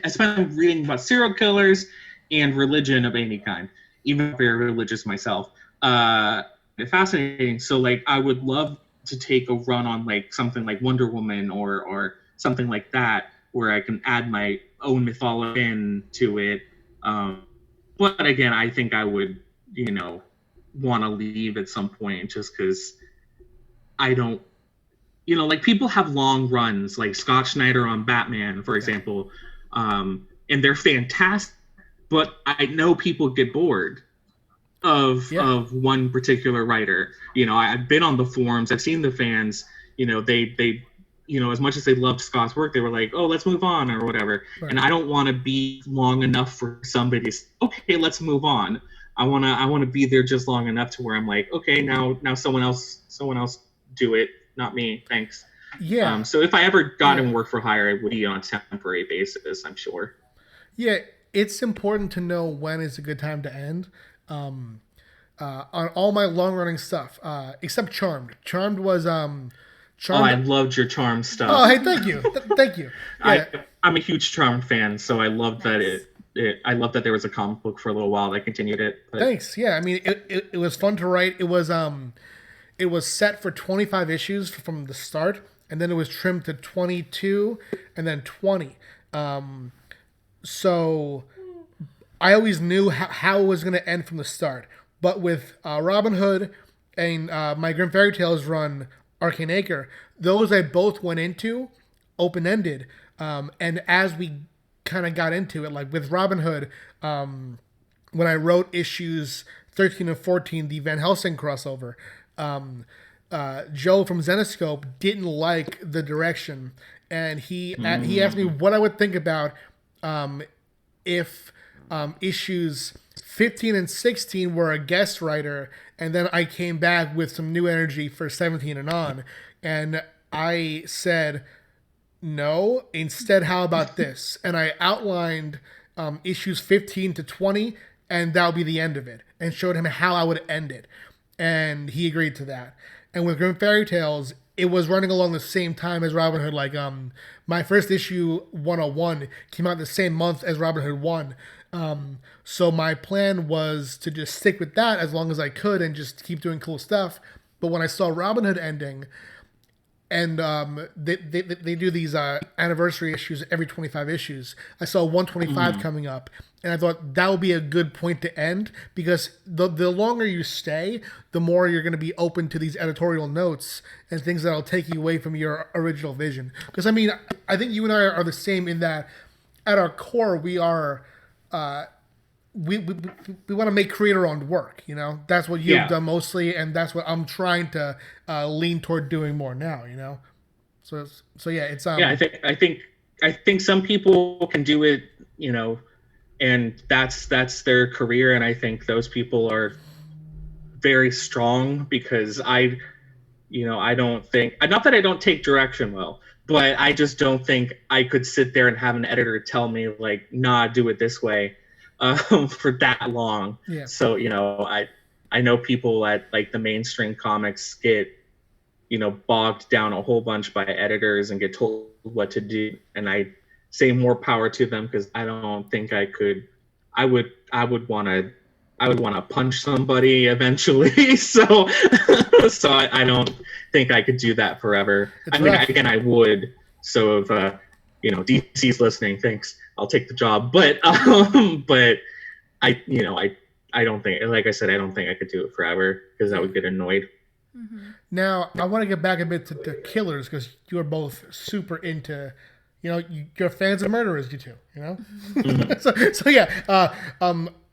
spend reading about serial killers and religion of any kind, even very religious myself. It's fascinating. So like I would love to take a run on like something like Wonder Woman or something like that, where I can add my own mythology into it. But again, I think I would, want to leave at some point, just because I don't, like people have long runs, like Scott Snyder on Batman, for example, and they're fantastic. But I know people get bored of one particular writer. I've been on the forums, I've seen the fans. They as much as they loved Scott's work, they were like, oh, let's move on or whatever. Right. And I don't want to be long enough for somebody to say, okay, let's move on. I want to be there just long enough to where I'm like, okay, now someone else do it, not me, thanks. Yeah. So if I ever got in work for hire, it would be on a temporary basis, I'm sure. Yeah, it's important to know when is a good time to end. On all my long running stuff, except Charmed. Charmed was Charmed. Oh, I loved your Charmed stuff. Oh, hey, thank you, thank you. Yeah. I'm a huge Charmed fan, so I love that I love that there was a comic book for a little while that continued it. But... Thanks. Yeah, I mean, it was fun to write. It was set for 25 issues from the start, and then it was trimmed to 22, and then 20. So I always knew how it was going to end from the start. But with Robin Hood and my Grim Fairy Tales run, Arcane Acre, those I both went into open-ended. And as we kind of got into it, like with Robin Hood, when I wrote issues 13 and 14, the Van Helsing crossover, Joe from Zenoscope didn't like the direction, and he asked me what I would think about if issues 15 and 16 were a guest writer, and then I came back with some new energy for 17 and on, and I said, no, instead, how about this? And I outlined issues 15 to 20, and that'll be the end of it, and showed him how I would end it. And he agreed to that. And with Grim Fairy Tales, it was running along the same time as Robin Hood. Like, my first issue, 101, came out the same month as Robin Hood 1. So my plan was to just stick with that as long as I could and just keep doing cool stuff. But when I saw Robin Hood ending, and they do these anniversary issues every 25 issues. I saw 125 coming up, and I thought that would be a good point to end, because the longer you stay, the more you're going to be open to these editorial notes and things that'll take you away from your original vision. Because, I mean, I think you and I are the same in that at our core, we are... we want to make creator-owned work, That's what you've done mostly, and that's what I'm trying to lean toward doing more now, So yeah, it's I think some people can do it, and that's their career, and I think those people are very strong, because I don't think, not that I don't take direction well, but I just don't think I could sit there and have an editor tell me like, nah, do it this way. For that long. Yeah. So, I know people at like the mainstream comics get, bogged down a whole bunch by editors and get told what to do. And say more power to them, because I don't think I could. I would want to punch somebody eventually. So I don't think I could do that forever. It's I mean, rough. again, I would. So if DC's listening, thanks. I'll take the job. But I don't think, like I said, I don't think I could do it forever, because I would get annoyed. Mm-hmm. Now, I want to get back a bit to killers, because you're both super into, you're fans of murderers, you two, Mm-hmm. so yeah,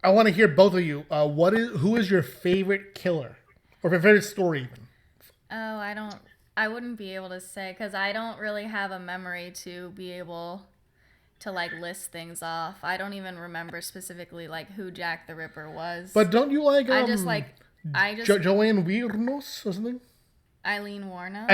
I want to hear both of you. Who is your favorite killer, or your favorite story even? Oh, I wouldn't be able to say, because I don't really have a memory to be able to like list things off. I don't even remember specifically like who Jack the Ripper was. But don't you like Joanne Wuornos or something? Eileen Wuornos.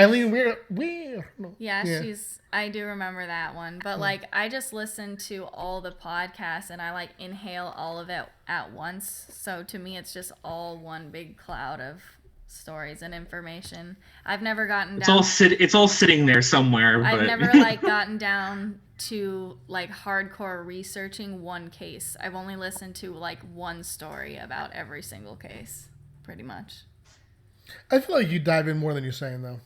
Wuornos. Yeah, I do remember that one. But like I just listen to all the podcasts and I like inhale all of it at once. So to me it's just all one big cloud of stories and information. I've never gotten down. It's all sitting there somewhere. But... I've never like gotten down to like hardcore researching one case. I've only listened to like one story about every single case, pretty much. I feel like you dive in more than you're saying, though.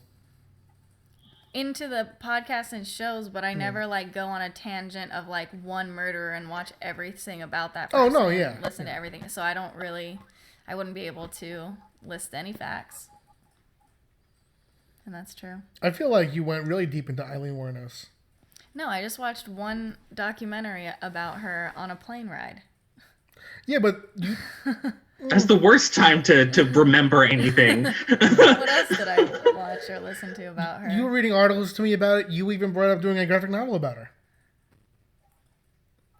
Into the podcasts and shows, but I never like go on a tangent of like one murderer and watch everything about that person. Oh no, yeah. Listen to everything. So I wouldn't be able to list any facts. And that's true. I feel like you went really deep into Eileen Wuornos. No, I just watched one documentary about her on a plane ride. Yeah, but you... That's the worst time to remember anything. What else did I watch or listen to about her? You were reading articles to me about it. You even brought up doing a graphic novel about her.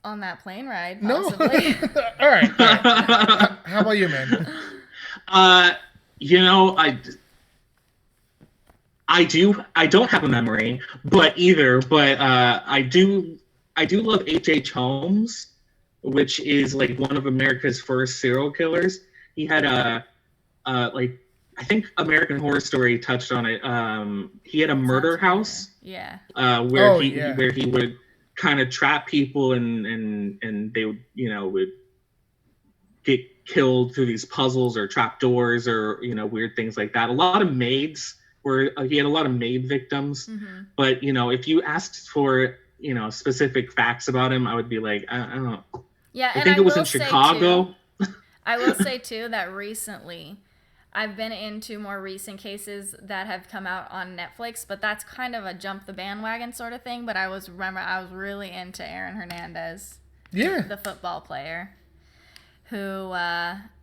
On that plane ride, possibly. No. All right. How about you, man? I don't have a memory, but I do love H.H. Holmes, which is like one of America's first serial killers. He had I think American Horror Story touched on it. He had a murder house. Yeah. Where he would kind of trap people and they would get killed through these puzzles or trap doors or weird things like that. A lot of maids he had a lot of maid victims. Mm-hmm. But if you asked for specific facts about him, I would be like, I don't know. Yeah, I think it was in Chicago. I will say too that recently I've been into more recent cases that have come out on Netflix, but that's kind of a jump the bandwagon sort of thing. But I was really into Aaron Hernandez, the football player, who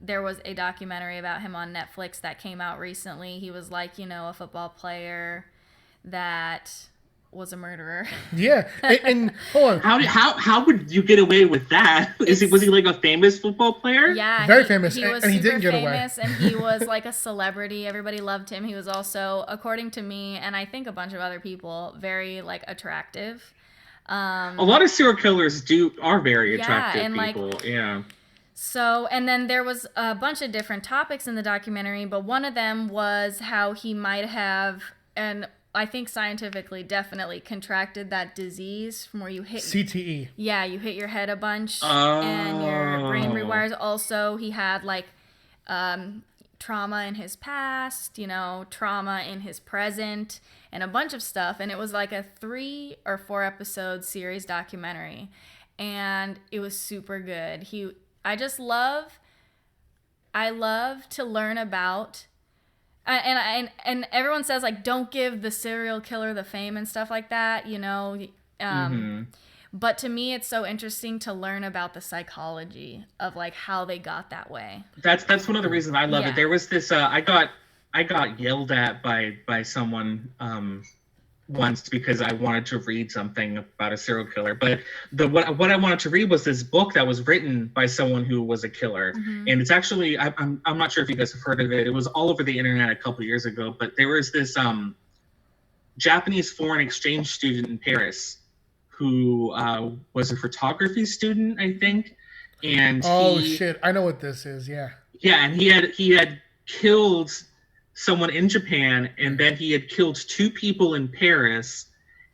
there was a documentary about him on Netflix that came out recently. He was like, a football player that was a murderer. Yeah, and hold on. How would you get away with that? Was he like a famous football player? Yeah, very famous, he was and he super didn't get famous, away. And he was like a celebrity. Everybody loved him. He was also, according to me, and I think a bunch of other people, very like attractive. A lot of serial killers are very attractive people. Yeah. So, and then there was a bunch of different topics in the documentary, but one of them was how he might have, and I think scientifically definitely contracted that disease from where you hit CTE. Yeah, you hit your head a bunch and your brain rewires. Also, he had like trauma in his past, trauma in his present, and a bunch of stuff. And it was like a 3 or 4 episode series documentary, and it was super good. I love to learn about. And everyone says like don't give the serial killer the fame and stuff like that, But to me, it's so interesting to learn about the psychology of like how they got that way. That's one of the reasons I love it. There was this I got yelled at by someone once because I wanted to read something about a serial killer. But what I wanted to read was this book that was written by someone who was a killer. Mm-hmm. And it's actually, I'm not sure if you guys have heard of it. It was all over the internet a couple of years ago, but there was this Japanese foreign exchange student in Paris who was a photography student, I think. And shit, I know what this is. Yeah. Yeah, and he had killed someone in Japan, and then he had killed 2 people in Paris,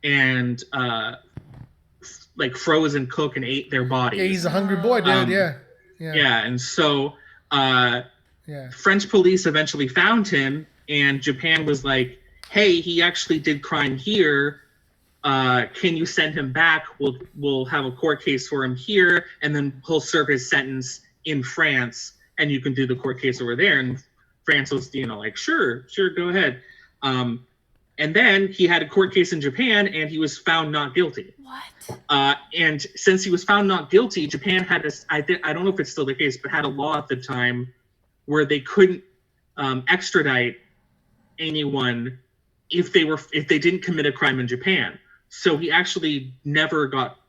and like froze and cook and ate their bodies. Yeah, he's a hungry boy, dude. Yeah, and so French police eventually found him, and Japan was like, "Hey, he actually did crime here. Can you send him back? We'll have a court case for him here, and then he'll serve his sentence in France, and you can do the court case over there." And France was, like, sure, go ahead. And then he had a court case in Japan, and he was found not guilty. What? And since he was found not guilty, Japan had I don't know if it's still the case, but had a law at the time where they couldn't extradite anyone if they didn't commit a crime in Japan. So he actually never got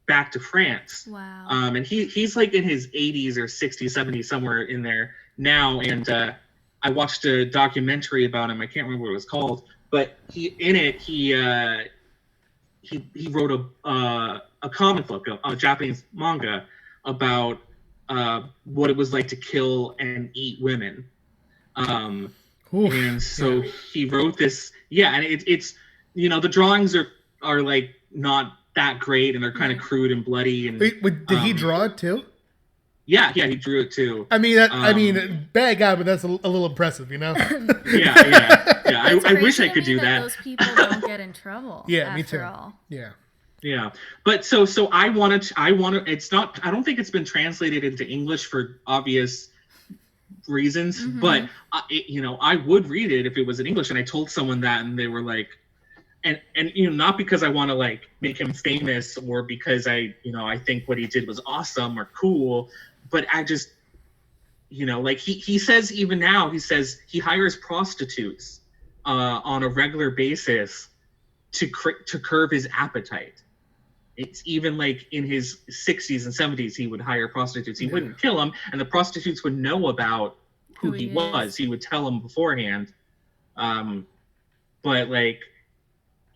back to France. Wow. And he's like in his 80s or 60s, 70s, somewhere in there now. And I watched a documentary about him. I can't remember what it was called, but he wrote a comic book, a Japanese manga about what it was like to kill and eat women. And so he wrote this, and it's the drawings are like not that great, and they're kind of crude and bloody. And wait, did he draw it too? Yeah, he drew it too. I mean, bad guy, but that's a little impressive, Yeah. I wish I could do that. Those people don't get in trouble. Yeah, me too. All. Yeah. Yeah, but so I want to. It's not. I don't think it's been translated into English for obvious reasons. Mm-hmm. But I would read it if it was in English. And I told someone that, and they were like, and not because I want to like make him famous or because I think what he did was awesome or cool, but I just like he says even now he says he hires prostitutes on a regular basis to curb his appetite. It's even like in his 60s and 70s, he would hire prostitutes. He wouldn't kill them, and the prostitutes would know about who he was. He would tell them beforehand. But like,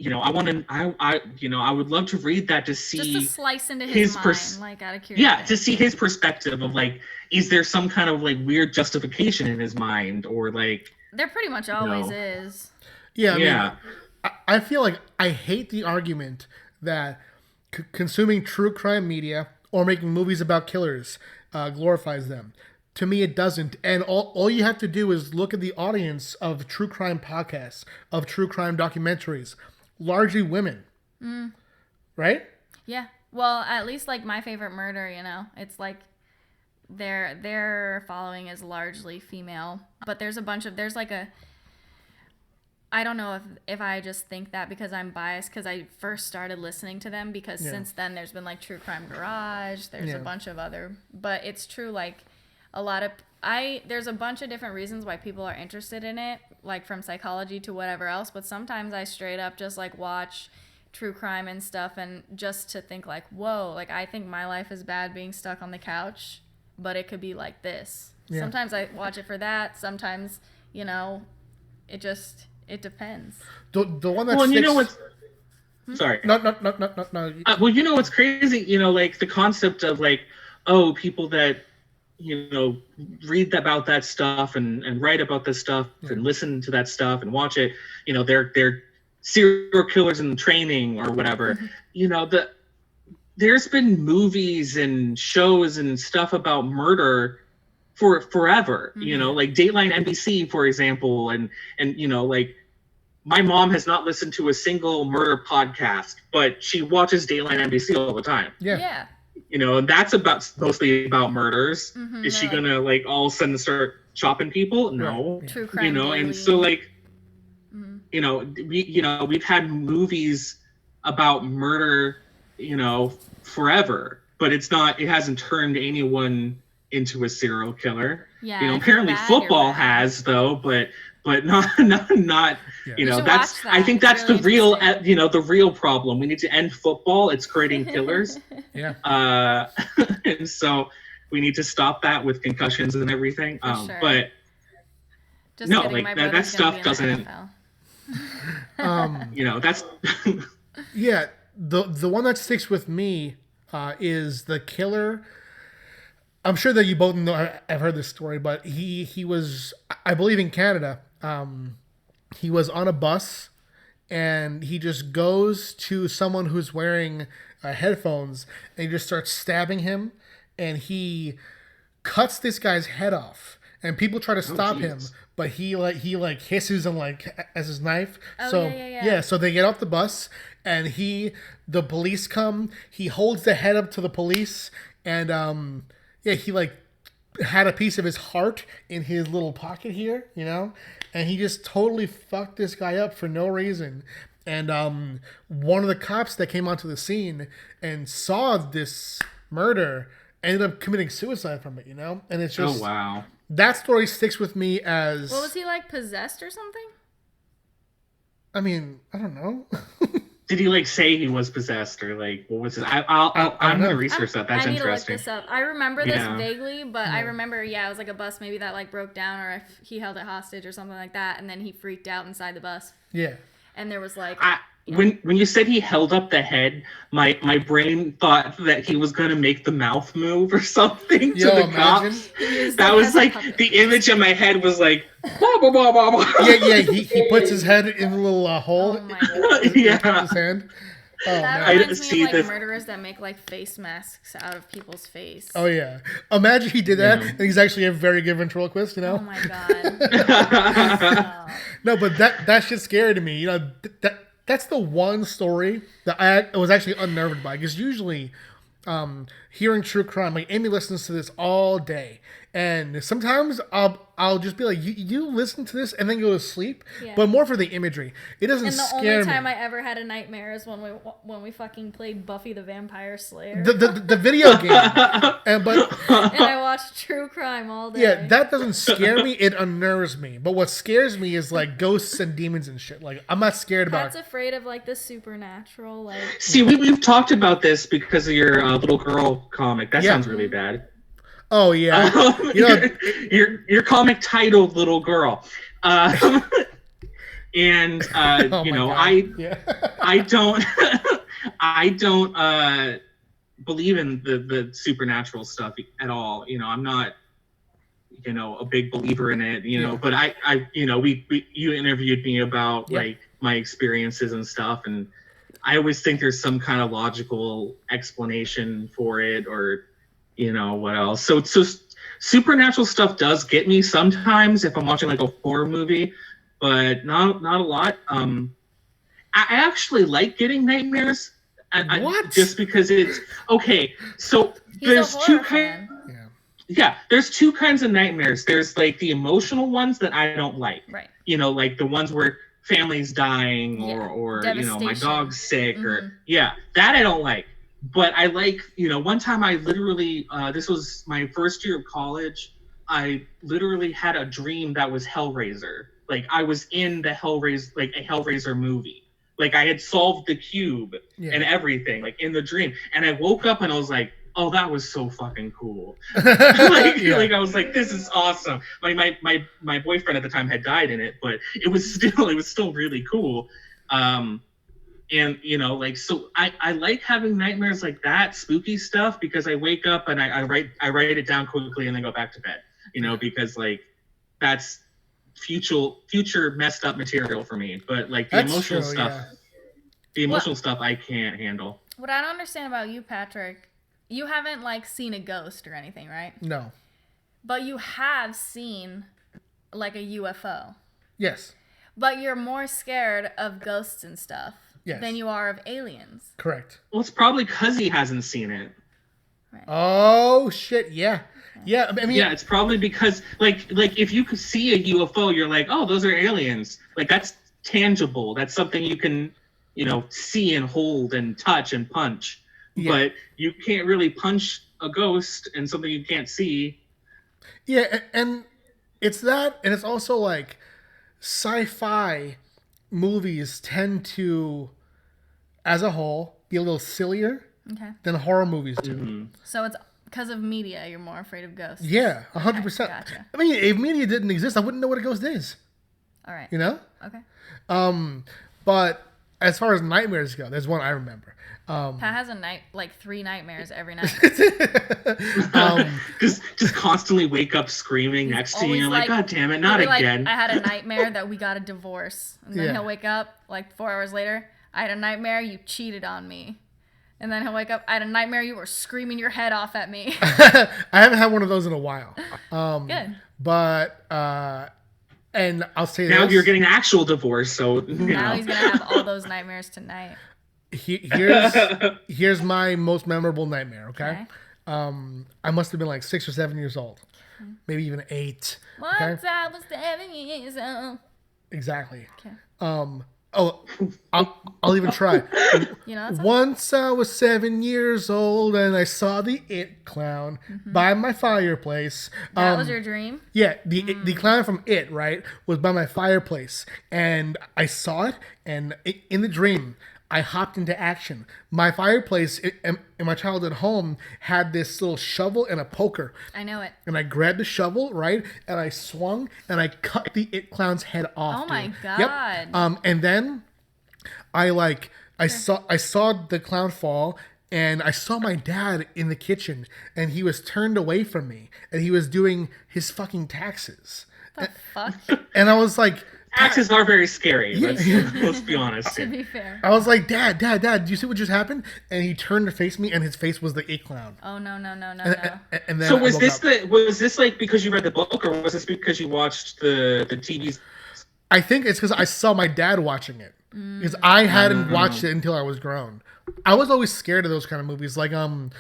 I would love to read that to see just a slice into his mind, like out of curiosity. Yeah, to see his perspective of like, is there some kind of like weird justification in his mind, or like there pretty much always is. Yeah, I mean, I feel like I hate the argument that consuming true crime media or making movies about killers glorifies them. To me, it doesn't. And all you have to do is look at the audience of true crime podcasts, of true crime documentaries, largely women. Right? Yeah. Well, at least like My Favorite Murder, it's like their following is largely female, but there's I don't know if I just think that because I'm biased because I first started listening to them, because since then there's been like True Crime Garage, there's a bunch of other, but it's true, like there's a bunch of different reasons why people are interested in it, like from psychology to whatever else, but sometimes I straight up just like watch true crime and stuff and just to think like, whoa, like I think my life is bad being stuck on the couch, but it could be like this. Yeah. Sometimes I watch it for that, sometimes, it depends. The one that sticks... Sorry. No. Well, what's crazy? Like the concept of like, people that, read about that stuff and write about this stuff and listen to that stuff and watch it. They're serial killers in training or whatever. There's been movies and shows and stuff about murder for forever, like Dateline NBC, for example, and like my mom has not listened to a single murder podcast, but she watches Dateline NBC all the time. Yeah. And that's mostly about murders. Mm-hmm, is she gonna like all of a sudden start chopping people? No. True crime. Daily. And so like, we've had movies about murder, forever, but it hasn't turned anyone into a serial killer. Yeah. Apparently football has though, but not that's I think that's really the real problem. We need to end football. It's creating killers. And so we need to stop that with concussions and everything. Sure. But just no, kidding, like that stuff doesn't that's yeah, the one that sticks with me is the killer. I'm sure that you both know, I've heard this story, but he was, I believe, in Canada. He was on a bus and he just goes to someone who's wearing headphones, and he just starts stabbing him, and he cuts this guy's head off, and people try to stop him, but he hisses him as his knife. So they get off the bus, and the police come. He holds the head up to the police, and he had a piece of his heart in his little pocket here, and he just totally fucked this guy up for no reason. And one of the cops that came onto the scene and saw this murder ended up committing suicide from it, and it's just, oh wow, that story sticks with me as. What was he, possessed or something? I mean, I don't know. Did he say he was possessed, or what was it? I'm gonna research that. That's interesting. I need to look this up. I remember this vaguely, but I remember it was a bus maybe that broke down, or if he held it hostage or something like that, and then he freaked out inside the bus. Yeah. And there was when you said he held up the head, my brain thought that he was gonna make the mouth move or something to the cops. That was the image in my head was blah, blah, blah, blah, blah. Yeah. He puts his head in a little hole. Oh my God. In his hand. Oh, that reminds me of murderers that make face masks out of people's face. Oh yeah. Imagine he did that, and he's actually a very good ventriloquist. Oh my God. No, but that shit's scary to me. That's the one story that I was actually unnerved by, because usually hearing true crime, Amy listens to this all day, and sometimes I'll just be like, you listen to this and then go to sleep, but more for the imagery. It doesn't scare me. And the only time I ever had a nightmare is when we fucking played Buffy the Vampire Slayer. The video game. And I watched true crime all day. Yeah, that doesn't scare me. It unnerves me. But what scares me is ghosts and demons and shit. I'm not scared about. Pat's afraid of the supernatural. See, we've talked about this because of your little girl comic. That sounds really bad. Oh yeah, your comic titled "Little Girl," and I don't I don't believe in the supernatural stuff at all. I'm not a big believer in it. But I you interviewed me about my experiences and stuff, and I always think there's some kind of logical explanation for it, or what else. So supernatural stuff does get me sometimes if I'm watching a horror movie, but not a lot. I actually like getting nightmares. What? Just because it's okay. So there's two kinds. Yeah, there's two kinds of nightmares. There's the emotional ones that I don't like. Right. The ones where family's dying or my dog's sick or that I don't like. But I like, one time I literally, this was my first year of college, I literally had a dream that was Hellraiser. I was in the Hellraiser, a Hellraiser movie. I had solved the cube and everything, in the dream. And I woke up and I was like, oh, that was so fucking cool. I was like, this is awesome. My boyfriend at the time had died in it, but it was still really cool. And so I like having nightmares like that, spooky stuff, because I wake up and I write it down quickly and then go back to bed, because that's future messed up material for me. But the emotional stuff I can't handle. What I don't understand about you, Patrick, you haven't seen a ghost or anything, right? No. But you have seen a UFO. Yes. But you're more scared of ghosts and stuff. Yes. Than you are of aliens. Correct. Well, it's probably because he hasn't seen it. Right. Oh shit! Yeah, yeah. I mean, it's probably because if you could see a UFO, you're like, oh, those are aliens. That's tangible. That's something you can, see and hold and touch and punch. Yeah. But you can't really punch a ghost and something you can't see. Yeah, and it's that, and it's also sci-fi movies tend to, as a whole, be a little sillier than horror movies do. Mm-hmm. So it's because of media, you're more afraid of ghosts. Yeah, 100%. Gotcha. I mean, if media didn't exist, I wouldn't know what a ghost is. All right. Okay. But as far as nightmares go, there's one I remember. Pat has like 3 nightmares every night. Just constantly wake up screaming next to you. And like, God damn it, not again. I had a nightmare that we got a divorce. And then he'll wake up like 4 hours later. I had a nightmare you cheated on me. And then he'll wake up. I had a nightmare you were screaming your head off at me. I haven't had one of those in a while. Good. But and I'll say now this. You're getting actual divorce, so now he's gonna have all those nightmares tonight. Here's my most memorable nightmare. Okay. I must have been like 6 or 7 years old, maybe even 8. Once I was 7 years old. Exactly. Okay. I'll even try. You know, Once I was 7 years old and I saw the It clown by my fireplace. That was your dream? Yeah, the clown from It, right, was by my fireplace. And I saw it, and in the dream, I hopped into action. My fireplace in my childhood home had this little shovel and a poker. I know it. And I grabbed the shovel, right, and I swung and I cut the It clown's head off. Oh my god! Yep. And then I saw the clown fall, and I saw my dad in the kitchen, and he was turned away from me, and he was doing his fucking taxes. The fuck? And I was like. Taxes are very scary. Let's be honest. To be fair. I was like, Dad, do you see what just happened? And he turned to face me, and his face was the It clown. Oh no. And then so was this like because you read the book, or was this because you watched the TV? I think it's because I saw my dad watching it, because I hadn't watched it until I was grown. I was always scared of those kind of movies, like when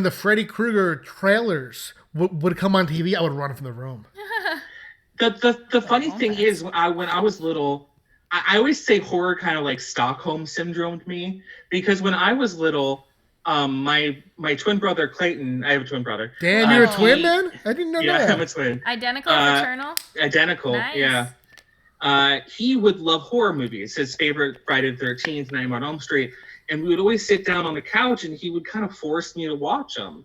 the Freddy Krueger trailers would come on TV, I would run from the room. The funny thing is, when I was little, I always say horror kind of like Stockholm syndromed me, because when I was little, my twin brother Clayton, I have a twin brother. Dan, you're a twin, man? I didn't know that. Yeah, I'm a twin. Identical, fraternal? Identical, nice. Yeah. He would love horror movies. His favorite, Friday the 13th, Nightmare on Elm Street, and we would always sit down on the couch, and he would kind of force me to watch them.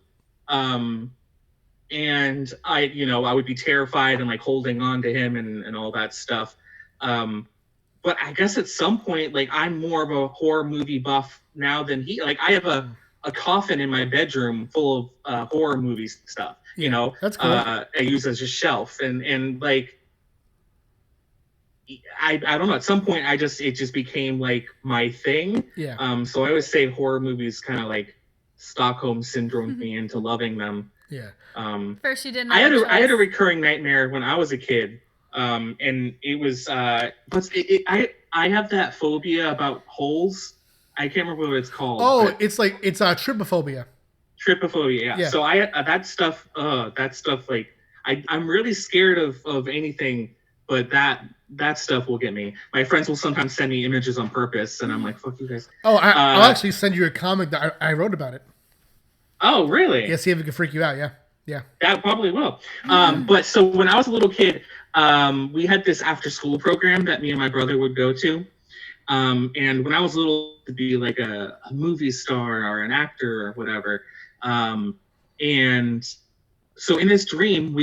And I would be terrified and like holding on to him and all that stuff. But I guess at some point, like, I'm more of a horror movie buff now than he. Like, I have a coffin in my bedroom full of horror movie stuff. You know, that's cool. I use as a shelf, and like, I don't know. At some point, it just became like my thing. Yeah. So I always say horror movies kind of like Stockholm syndrome me into loving them. Yeah. First, you didn't. I had a recurring nightmare when I was a kid, and it was I have that phobia about holes. I can't remember what it's called. Oh, it's trypophobia. Trypophobia, yeah. So I that stuff like I'm really scared of anything, but that stuff will get me. My friends will sometimes send me images on purpose, and I'm like, fuck you guys. Oh, I'll actually send you a comic that I wrote about it. Oh, really? Yeah, see if it can freak you out. Yeah. That probably will. But so when I was a little kid, we had this after school program that me and my brother would go to. And when I was little, to be like a movie star or an actor or whatever. And so in this dream,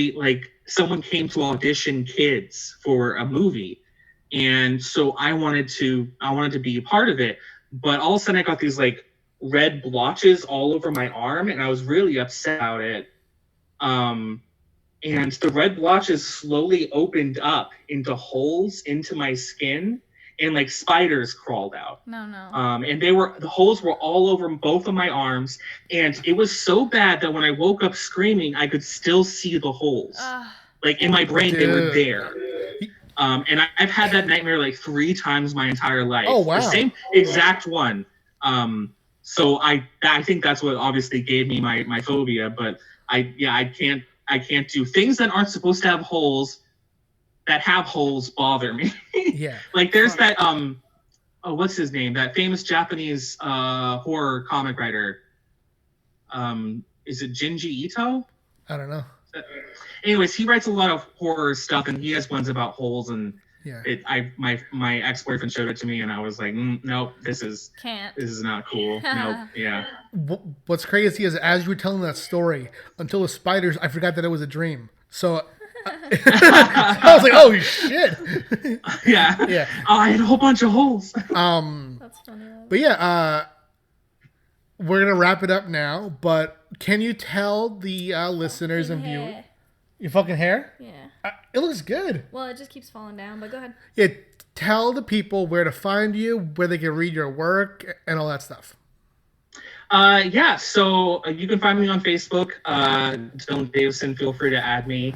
someone came to audition kids for a movie. And so I wanted to be a part of it. But all of a sudden I got these like red blotches all over my arm, and I was really upset about it. And the red blotches slowly opened up into holes into my skin, and like spiders crawled out. No. And the holes were all over both of my arms, and it was so bad that when I woke up screaming, I could still see the holes. Like in my brain, they were there. And I've had that nightmare like 3 times my entire life. Oh, wow. The same exact one. So I think that's what obviously gave me my phobia, but I can't do things that aren't supposed to have holes. That have holes bother me. Yeah. Like there's that what's his name? That famous Japanese horror comic writer. Is it Junji Ito? I don't know. Anyways, he writes a lot of horror stuff, and he has ones about holes, and yeah. My ex-boyfriend showed it to me, and I was like, nope, this is not cool. Nope, yeah. What's crazy is as you were telling that story, until the spiders, I forgot that it was a dream. So I was like, oh shit. Yeah. Yeah. Oh, I had a whole bunch of holes. That's funny. But yeah, we're gonna wrap it up now. But can you tell the listeners and viewers your fucking hair? Yeah. It looks good. Well, it just keeps falling down. But go ahead. Yeah. Tell the people where to find you, where they can read your work, and all that stuff. Yeah, so you can find me on Facebook, Dylan Davison. Feel free to add me.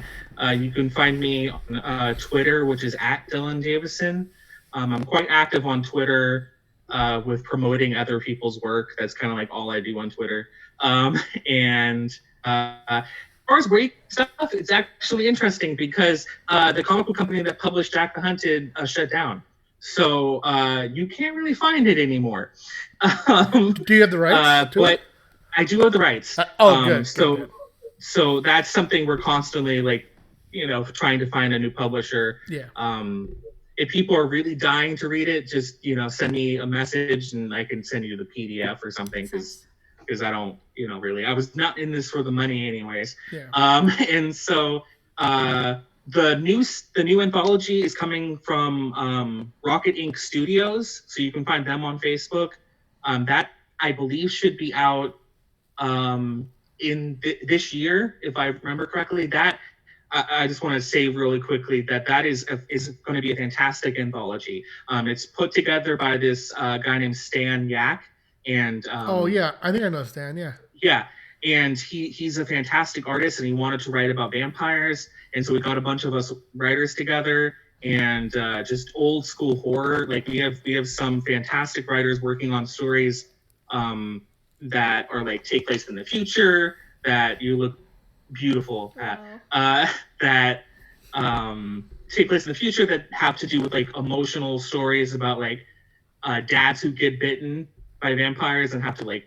You can find me on Twitter, which is at Dylan Davison. I'm quite active on Twitter with promoting other people's work. That's kind of like all I do on Twitter. And as far as great stuff, it's actually interesting because the comic book company that published Jack the Hunted shut down. So you can't really find it anymore. Do you have the rights? But I do have the rights. Good. So that's something we're constantly trying to find a new publisher. Yeah. If people are really dying to read it, just send me a message and I can send you the PDF or something because I don't really. I was not in this for the money anyways. Yeah. And so the new anthology is coming from Rocket Ink Studios, so you can find them on Facebook. That I believe should be out in this year, if I remember correctly. That I just want to say really quickly that is going to be a fantastic anthology. It's put together by this guy named Stan Yak, and oh yeah, I think I know Stan. Yeah. Yeah, and he's a fantastic artist, and he wanted to write about vampires, and so we got a bunch of us writers together. And just old school horror. Like we have some fantastic writers working on stories that are like take place in the future, that you look beautiful at, that take place in the future, that have to do with like emotional stories about like dads who get bitten by vampires and have to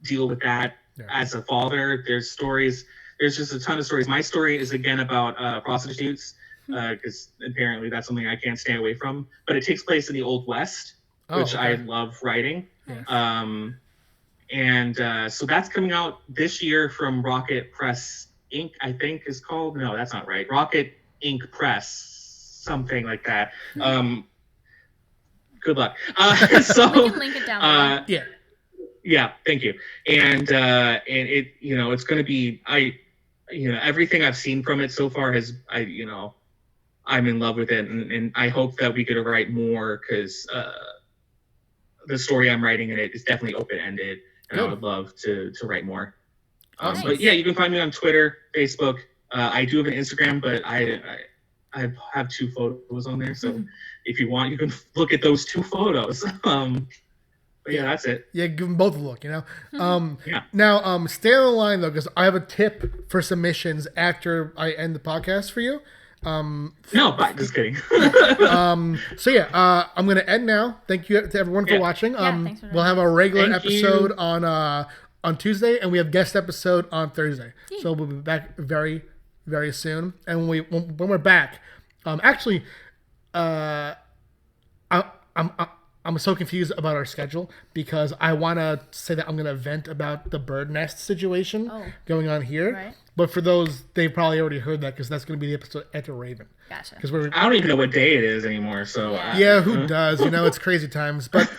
deal with that as a father. There's just a ton of stories. My story is again about prostitutes. Because apparently that's something I can't stay away from. But it takes place in the Old West, which I love writing. Yeah. So that's coming out this year from Rocket Press Inc., I think is called. No, that's not right. Rocket Ink Press, something like that. Good luck. So we can link it down below. Yeah, thank you. And it it's going to be everything I've seen from it so far I'm in love with it, and I hope that we get to write more because the story I'm writing in it is definitely open-ended, and I would love to write more. Nice. But yeah, you can find me on Twitter, Facebook. I do have an Instagram, but I have 2 photos on there, so if you want, you can look at those 2 photos. But yeah, that's it. Yeah, give them both a look, Yeah. Now, stay on the line, though, because I have a tip for submissions after I end the podcast for you. No, but just kidding. So yeah, I'm gonna end now. Thank you to everyone for watching. Thanks for we'll have a regular episode on Tuesday, and we have guest episode on Thursday. So we'll be back very, very soon. And when we're back, actually, I'm so confused about our schedule because I want to say that I'm going to vent about the bird nest situation going on here. Right. But for those, they probably already heard that because that's going to be the episode after Raven. Gotcha. I don't even know what day it is anymore. So yeah, who does? It's crazy times. But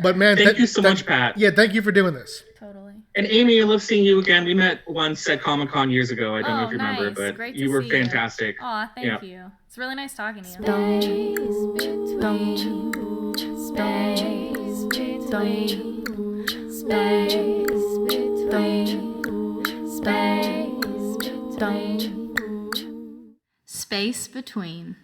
but man, thank you so much, Pat. Yeah, thank you for doing this. Totally. And Amy, I love seeing you again. We met once at Comic-Con years ago. I don't know if you remember, but great you were fantastic. Oh, thank you. It's really nice talking to you. Space between.